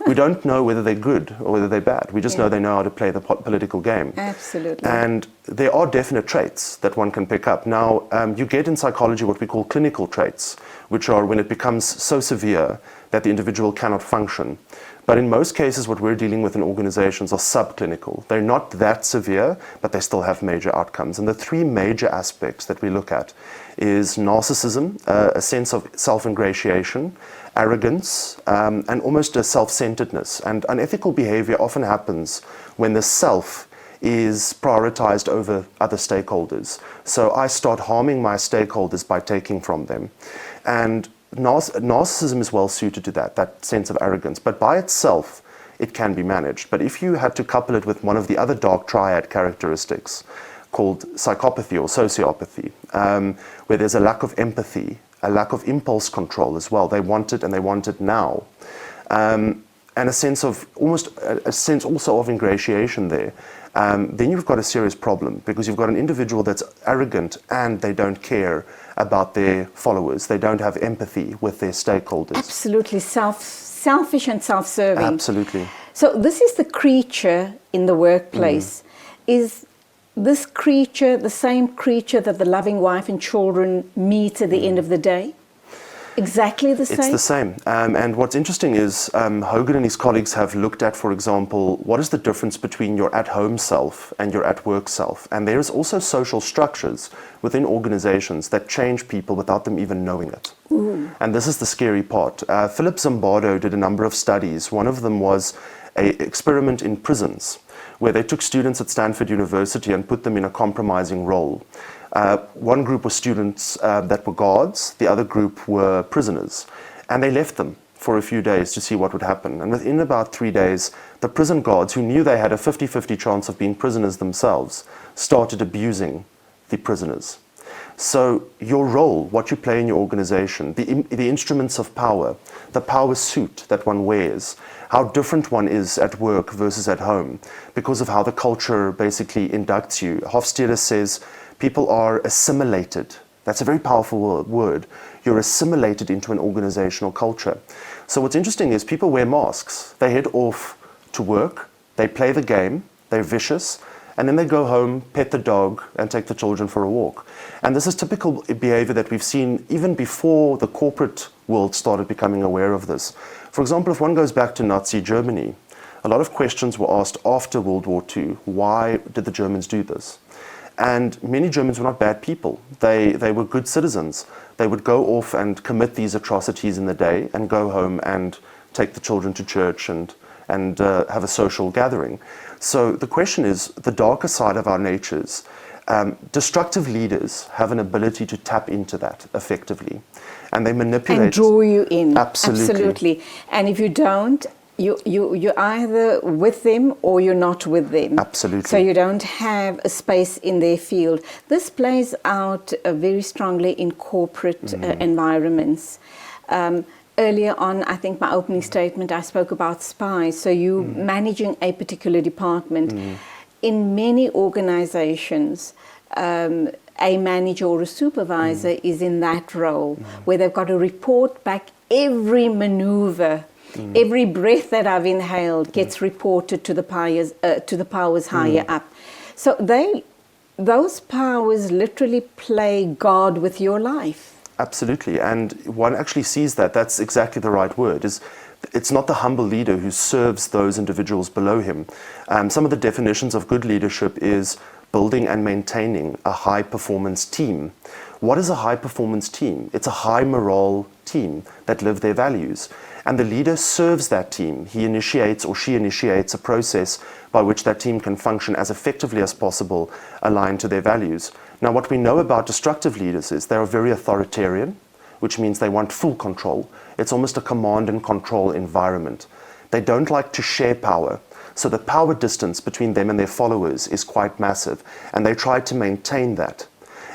We don't know whether they're good or whether they're bad. We just know they know how to play the political game. Absolutely. And there are definite traits that one can pick up. Now, you get in psychology what we call clinical traits, which are when it becomes so severe that the individual cannot function. But in most cases, what we're dealing with in organizations are subclinical. They're not that severe, but they still have major outcomes. And the three major aspects that we look at is narcissism, a sense of self-ingratiation, arrogance, and almost a self-centeredness. And unethical behavior often happens when the self is prioritized over other stakeholders. So I start harming my stakeholders by taking from them. And narcissism is well suited to that sense of arrogance. But by itself, it can be managed. But if you had to couple it with one of the other dark triad characteristics called psychopathy or sociopathy, where there's a lack of empathy, a lack of impulse control as well. They want it and they want it now. And a sense of a sense also of ingratiation there. Then you've got a serious problem because you've got an individual that's arrogant and they don't care about their followers. They don't have empathy with their stakeholders. Absolutely selfish and self-serving. Absolutely. So this is the creature in the workplace. Is this creature the same creature that the loving wife and children meet at the end of the day? Exactly the same? It's the same. And what's interesting is Hogan and his colleagues have looked at, for example, what is the difference between your at-home self and your at-work self. And there is also social structures within organizations that change people without them even knowing it. Ooh. And this is the scary part. Philip Zimbardo did a number of studies. One of them was an experiment in prisons, where they took students at Stanford University and put them in a compromising role. One group was students that were guards, the other group were prisoners. And they left them for a few days to see what would happen. And within about 3 days, the prison guards, who knew they had a 50-50 chance of being prisoners themselves, started abusing the prisoners. So your role, what you play in your organization, the instruments of power, the power suit that one wears, how different one is at work versus at home, because of how the culture basically inducts you. Hofstadter says people are assimilated. That's a very powerful word. You're assimilated into an organizational culture. So what's interesting is people wear masks. They head off to work, they play the game, they're vicious, and then they go home, pet the dog, and take the children for a walk. And this is typical behavior that we've seen even before the corporate world started becoming aware of this. For example, if one goes back to Nazi Germany, a lot of questions were asked after World War II. Why did the Germans do this? And many Germans were not bad people. They were good citizens. They would go off and commit these atrocities in the day and go home and take the children to church and have a social gathering. So the question is, the darker side of our natures, destructive leaders have an ability to tap into that effectively. And they manipulate. And draw you in. Absolutely. And if you don't, you're either with them or you're not with them. Absolutely. So you don't have a space in their field. This plays out very strongly in corporate environments. Earlier on, I think my opening statement, I spoke about spies. So you managing a particular department. In many organizations, a manager or a supervisor is in that role where they've got to report back every maneuver. Every breath that I've inhaled gets reported to the powers higher up. So those powers literally play God with your life. Absolutely, and one actually sees that. That's exactly the right word. It's not the humble leader who serves those individuals below him. Some of the definitions of good leadership is building and maintaining a high-performance team. What is a high-performance team? It's a high morale team that live their values. And the leader serves that team. He initiates or she initiates a process by which that team can function as effectively as possible, aligned to their values. Now, what we know about destructive leaders is they are very authoritarian, which means they want full control. It's almost a command and control environment. They don't like to share power. So the power distance between them and their followers is quite massive, and they try to maintain that.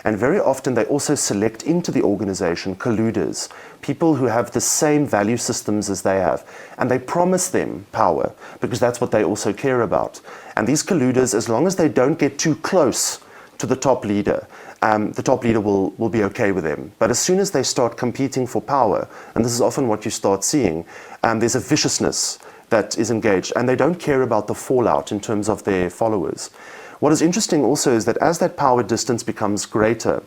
And very often they also select into the organization colluders, people who have the same value systems as they have. And they promise them power because that's what they also care about. And these colluders, as long as they don't get too close to the top leader will be okay with them. But as soon as they start competing for power, and this is often what you start seeing, there's a viciousness that is engaged, and they don't care about the fallout in terms of their followers. What is interesting also is that as that power distance becomes greater,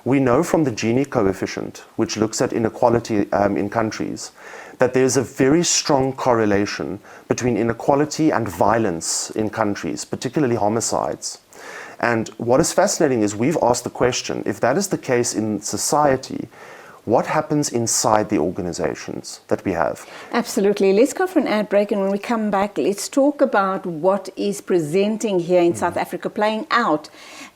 we know from the Gini coefficient, which looks at inequality in countries, that there's a very strong correlation between inequality and violence in countries, particularly homicides. And what is fascinating is we've asked the question, if that is the case in society, what happens inside the organizations that we have? Absolutely. Let's go for an ad break, and when we come back, let's talk about what is presenting here in South Africa, playing out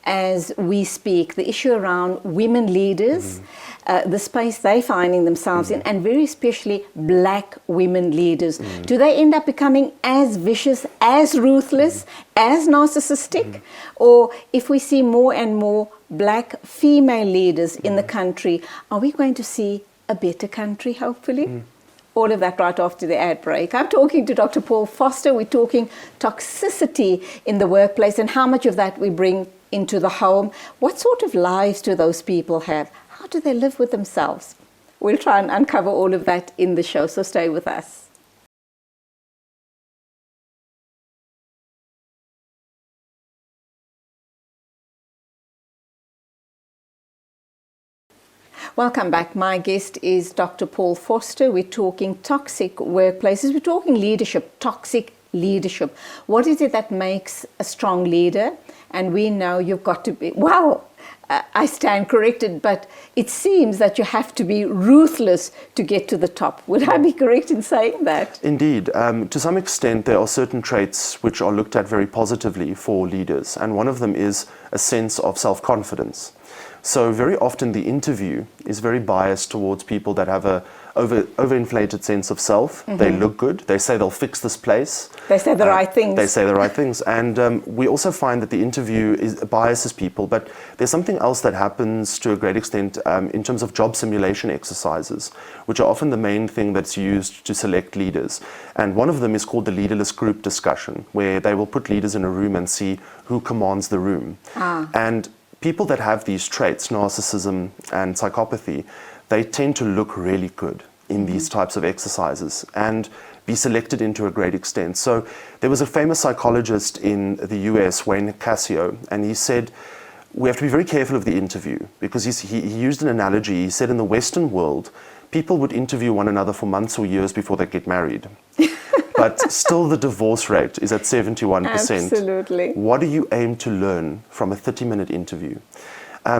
as we speak, the issue around women leaders, the space they're finding themselves in, and very especially black women leaders. Do they end up becoming as vicious, as ruthless, as narcissistic? Or if we see more and more black female leaders in the country, are we going to see a better country, hopefully? All of that right after the ad break. I'm talking to Dr. Paul Foster. We're talking toxicity in the workplace and how much of that we bring into the home. What sort of lives do those people have? How do they live with themselves? We'll try and uncover all of that in the show, so stay with us. Welcome back. My guest is Dr. Paul Foster. We're talking toxic workplaces. We're talking leadership, toxic leadership. What is it that makes a strong leader? And we know you've got to be, I stand corrected, but it seems that you have to be ruthless to get to the top. Would I be correct in saying that? Indeed. To some extent, there are certain traits which are looked at very positively for leaders. And one of them is a sense of self-confidence. So very often the interview is very biased towards people that have a overinflated sense of self. They look good. They say they'll fix this place. They say the right things. They say the right things. And we also find that the interview biases people. But there's something else that happens to a great extent in terms of job simulation exercises, which are often the main thing that's used to select leaders. And one of them is called the leaderless group discussion, where they will put leaders in a room and see who commands the room. And people that have these traits, narcissism and psychopathy, they tend to look really good in these types of exercises and be selected into a great extent. So there was a famous psychologist in the US, Wayne Cassio, and he said, we have to be very careful of the interview because he used an analogy. He said in the Western world, people would interview one another for months or years before they get married. But still the divorce rate is at 71%. Absolutely. What do you aim to learn from a 30-minute interview?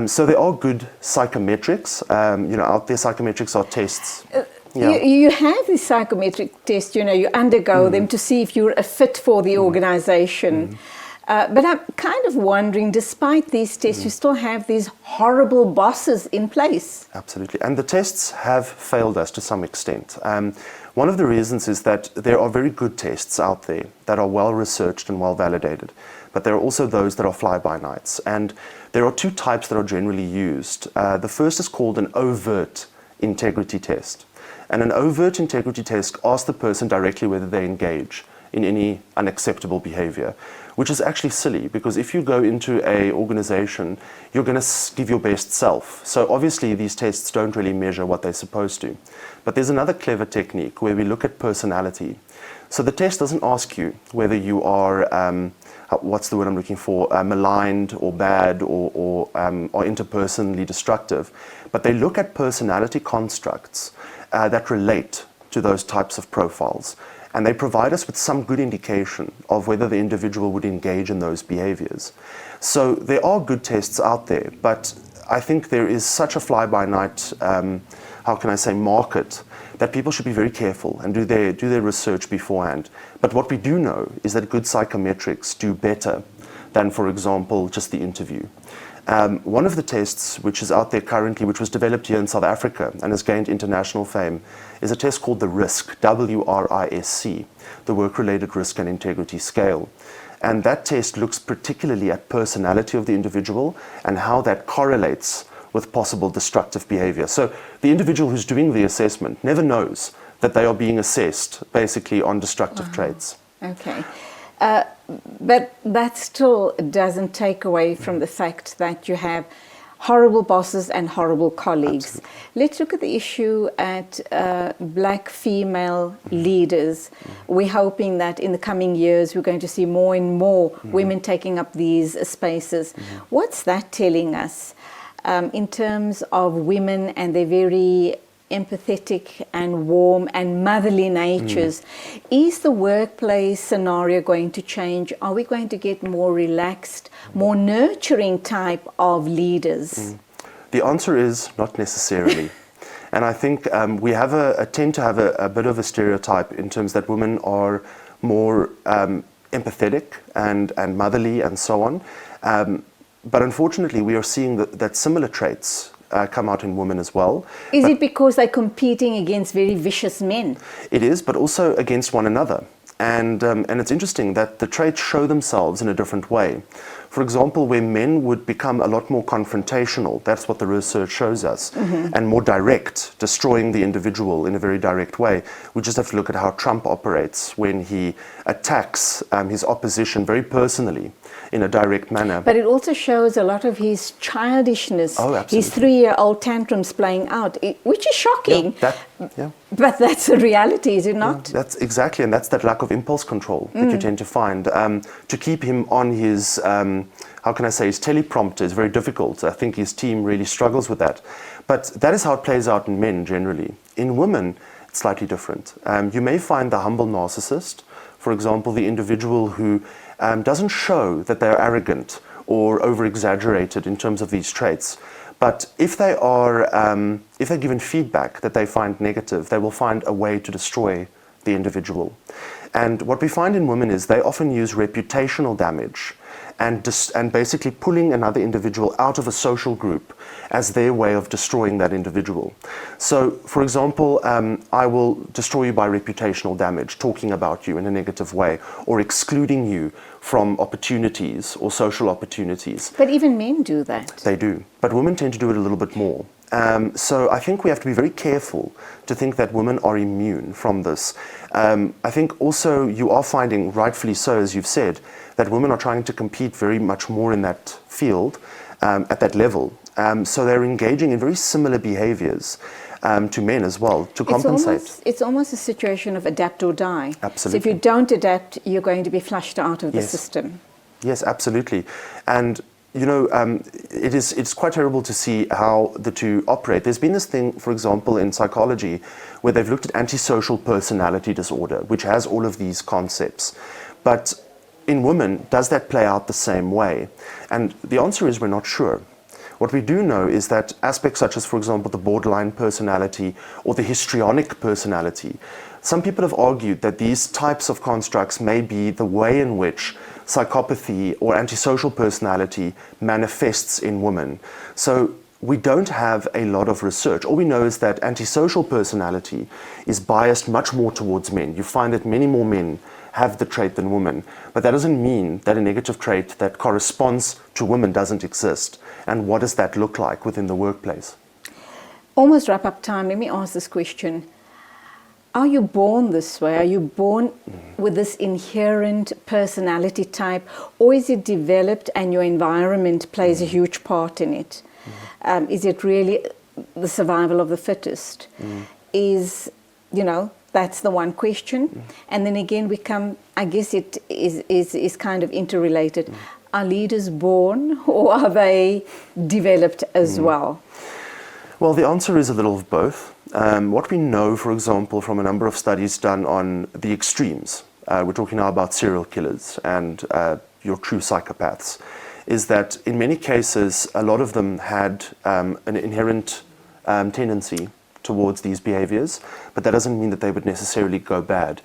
So there are good psychometrics. Out there, psychometrics are tests. You have these psychometric tests, you undergo them to see if you're a fit for the organization. But I'm kind of wondering, despite these tests, you still have these horrible bosses in place. Absolutely. And the tests have failed us to some extent. One of the reasons is that there are very good tests out there that are well researched and well validated. But there are also those that are fly-by-nights. And there are two types that are generally used. The first is called an overt integrity test. And an overt integrity test asks the person directly whether they engage in any unacceptable behavior, which is actually silly because if you go into an organization, you're going to give your best self. So obviously these tests don't really measure what they're supposed to. But there's another clever technique where we look at personality. So the test doesn't ask you whether you are, what's the word I'm looking for, maligned or bad or interpersonally destructive, but they look at personality constructs that relate to those types of profiles. And they provide us with some good indication of whether the individual would engage in those behaviors. So there are good tests out there, but I think there is such a fly-by-night, market that people should be very careful and do their research beforehand. But what we do know is that good psychometrics do better than, for example, just the interview. One of the tests which is out there currently, which was developed here in South Africa and has gained international fame, is a test called the WRISC, W-R-I-S-C, the Work-Related Risk and Integrity Scale. And that test looks particularly at personality of the individual and how that correlates with possible destructive behavior. So the individual who's doing the assessment never knows that they are being assessed basically on destructive traits. Okay. But that still doesn't take away from the fact that you have horrible bosses and horrible colleagues. Absolutely. Let's look at the issue at black female leaders. We're hoping that in the coming years we're going to see more and more women taking up these spaces. What's that telling us in terms of women and their very empathetic and warm and motherly natures? Is the workplace scenario going to change? Are we going to get more relaxed, more nurturing type of leaders? The answer is not necessarily. And I think we have tend to have a bit of a stereotype in terms that women are more empathetic and motherly and so on. But unfortunately, we are seeing that similar traits come out in women as well. Is it because they're competing against very vicious men? It is, but also against one another. And it's interesting that the traits show themselves in a different way. For example, where men would become a lot more confrontational, that's what the research shows us, and more direct, destroying the individual in a very direct way. We just have to look at how Trump operates when he attacks his opposition very personally in a direct manner. But it also shows a lot of his childishness, Oh, absolutely. his 3-year-old tantrums playing out, which is shocking. Yeah. But that's the reality, is it not? That's exactly, and that's that lack of impulse control that you tend to find. To keep him on his, how can I say, his teleprompter is very difficult. I think his team really struggles with that. But that is how it plays out in men generally. In women, it's slightly different. You may find the humble narcissist, for example, the individual who doesn't show that they're arrogant or over-exaggerated in terms of these traits. But if they are, if they're given feedback that they find negative, they will find a way to destroy the individual. And what we find in women is they often use reputational damage and basically pulling another individual out of a social group as their way of destroying that individual. So, for example, I will destroy you by reputational damage, talking about you in a negative way, or excluding you from opportunities or social opportunities. But even men do that. They do, but women tend to do it a little bit more. So I think we have to be very careful to think that women are immune from this. I think also you are finding, rightfully so, as you've said, that women are trying to compete very much more in that field, at that level. So they're engaging in very similar behaviors to men as well, to compensate. It's almost a situation of adapt or die. Absolutely. So if you don't adapt, you're going to be flushed out of the system. Yes, absolutely. And you know, it's quite terrible to see how the two operate. There's been this thing, for example, in psychology, where they've looked at antisocial personality disorder, which has all of these concepts. But in women, does that play out the same way? And the answer is we're not sure. What we do know is that aspects such as, for example, the borderline personality or the histrionic personality, some people have argued that these types of constructs may be the way in which psychopathy or antisocial personality manifests in women. So we don't have a lot of research. All we know is that antisocial personality is biased much more towards men. You find that many more men have the trait than women. But that doesn't mean that a negative trait that corresponds to women doesn't exist. And what does that look like within the workplace? Almost wrap up time. Let me ask this question. Are you born this way? Are you born with this inherent personality type? Or is it developed and your environment plays a huge part in it? Is it really the survival of the fittest? Is, you know, that's the one question. And then again, we come, I guess it is kind of interrelated. Are leaders born or are they developed as well? Well, the answer is a little of both. What we know, for example, from a number of studies done on the extremes, we're talking now about serial killers and your true psychopaths, is that in many cases, a lot of them had an inherent tendency towards these behaviors, but that doesn't mean that they would necessarily go bad.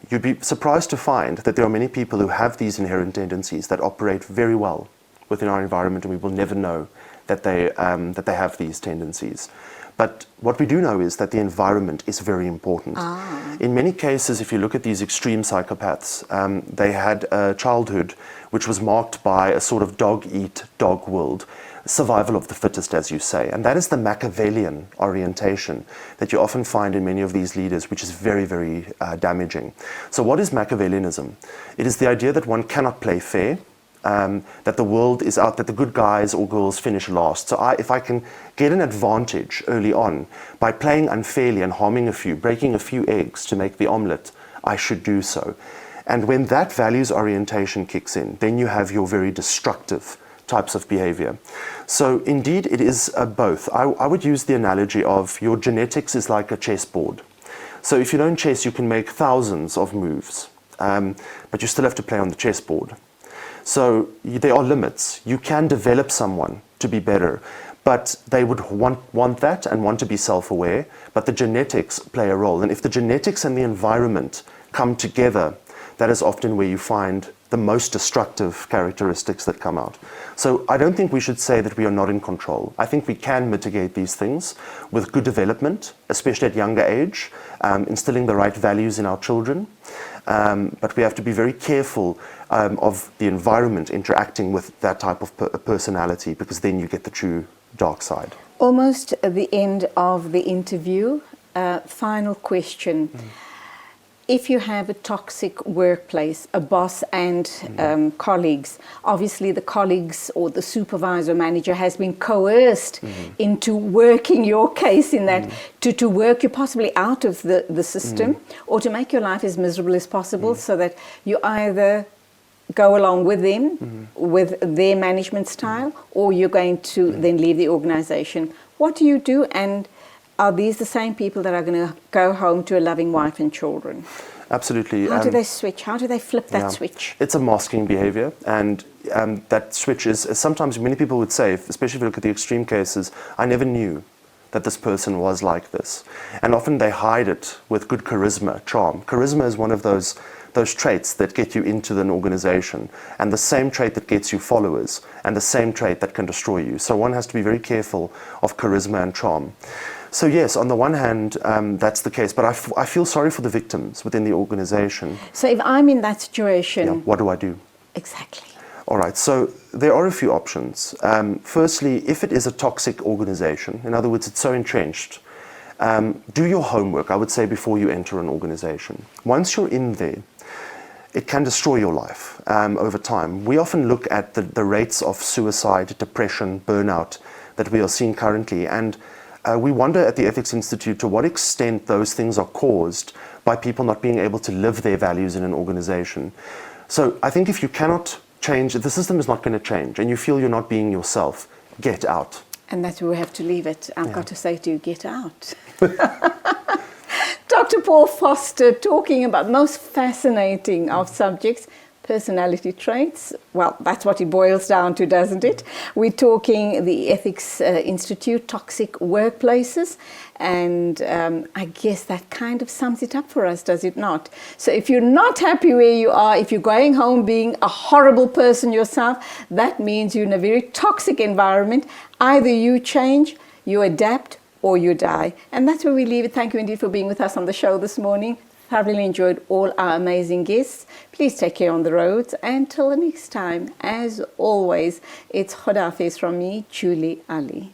You'd be surprised to find that there are many people who have these inherent tendencies that operate very well within our environment, and we will never know that they have these tendencies. But what we do know is that the environment is very important. In many cases, if you look at these extreme psychopaths, they had a childhood which was marked by a sort of dog-eat-dog world, survival of the fittest, as you say. And that is the Machiavellian orientation that you often find in many of these leaders, which is very, very damaging. So what is Machiavellianism? It is the idea that one cannot play fair, that the world is out, that the good guys or girls finish last. So if I can get an advantage early on by playing unfairly and harming a few, breaking a few eggs to make the omelette, I should do so. And when that values orientation kicks in, then you have your very destructive types of behavior. So indeed, it is both. I would use the analogy of your genetics is like a chessboard. So if you don't chess, you can make thousands of moves, but you still have to play on the chessboard. So there are limits. You can develop someone to be better, but they would want that and want to be self-aware, but the genetics play a role. And if the genetics and the environment come together, that is often where you find the most destructive characteristics that come out. So I don't think we should say that we are not in control. I think we can mitigate these things with good development, especially at younger age, instilling the right values in our children. But we have to be very careful of the environment interacting with that type of personality, because then you get the true dark side. Almost at the end of the interview, final question. If you have a toxic workplace, a boss and colleagues, obviously the colleagues or the supervisor manager has been coerced into working your case in that, to work you possibly out of the system or to make your life as miserable as possible, so that you either go along with them, with their management style, or you're going to then leave the organization. What do you do, and are these the same people that are going to go home to a loving wife and children? Absolutely. How do they switch? How do they flip that switch? It's a masking behavior, and that switch is sometimes many people would say, especially if you look at the extreme cases, I never knew that this person was like this. And often they hide it with good charisma, charm. Charisma is one of those traits that get you into an organization, and the same trait that gets you followers, and the same trait that can destroy you. So one has to be very careful of charisma and charm. So yes, on the one hand, that's the case, but I feel sorry for the victims within the organization. So if I'm in that situation... what do I do? Exactly. All right, so there are a few options. Firstly, if it is a toxic organization, in other words, it's so entrenched, do your homework, I would say, before you enter an organization. Once you're in there, it can destroy your life over time. We often look at the rates of suicide, depression, burnout that we are seeing currently, and we wonder at the Ethics Institute to what extent those things are caused by people not being able to live their values in an organization. So I think if you cannot change, if the system is not going to change, and you feel you're not being yourself, get out. And that's where we have to leave it. I've got to say to you, get out. Dr. Paul Foster talking about most fascinating of subjects, personality traits. Well, that's what it boils down to, doesn't it? We're talking the Ethics Institute, toxic workplaces, and I guess that kind of sums it up for us, does it not? So if you're not happy where you are, if you're going home being a horrible person yourself, that means you're in a very toxic environment. Either you change, you adapt, or you die. And that's where we leave it. Thank you indeed for being with us on the show this morning. Thoroughly enjoyed all our amazing guests. Please take care on the roads. Until the next time, as always, it's Khodafis from me, Julie Alli.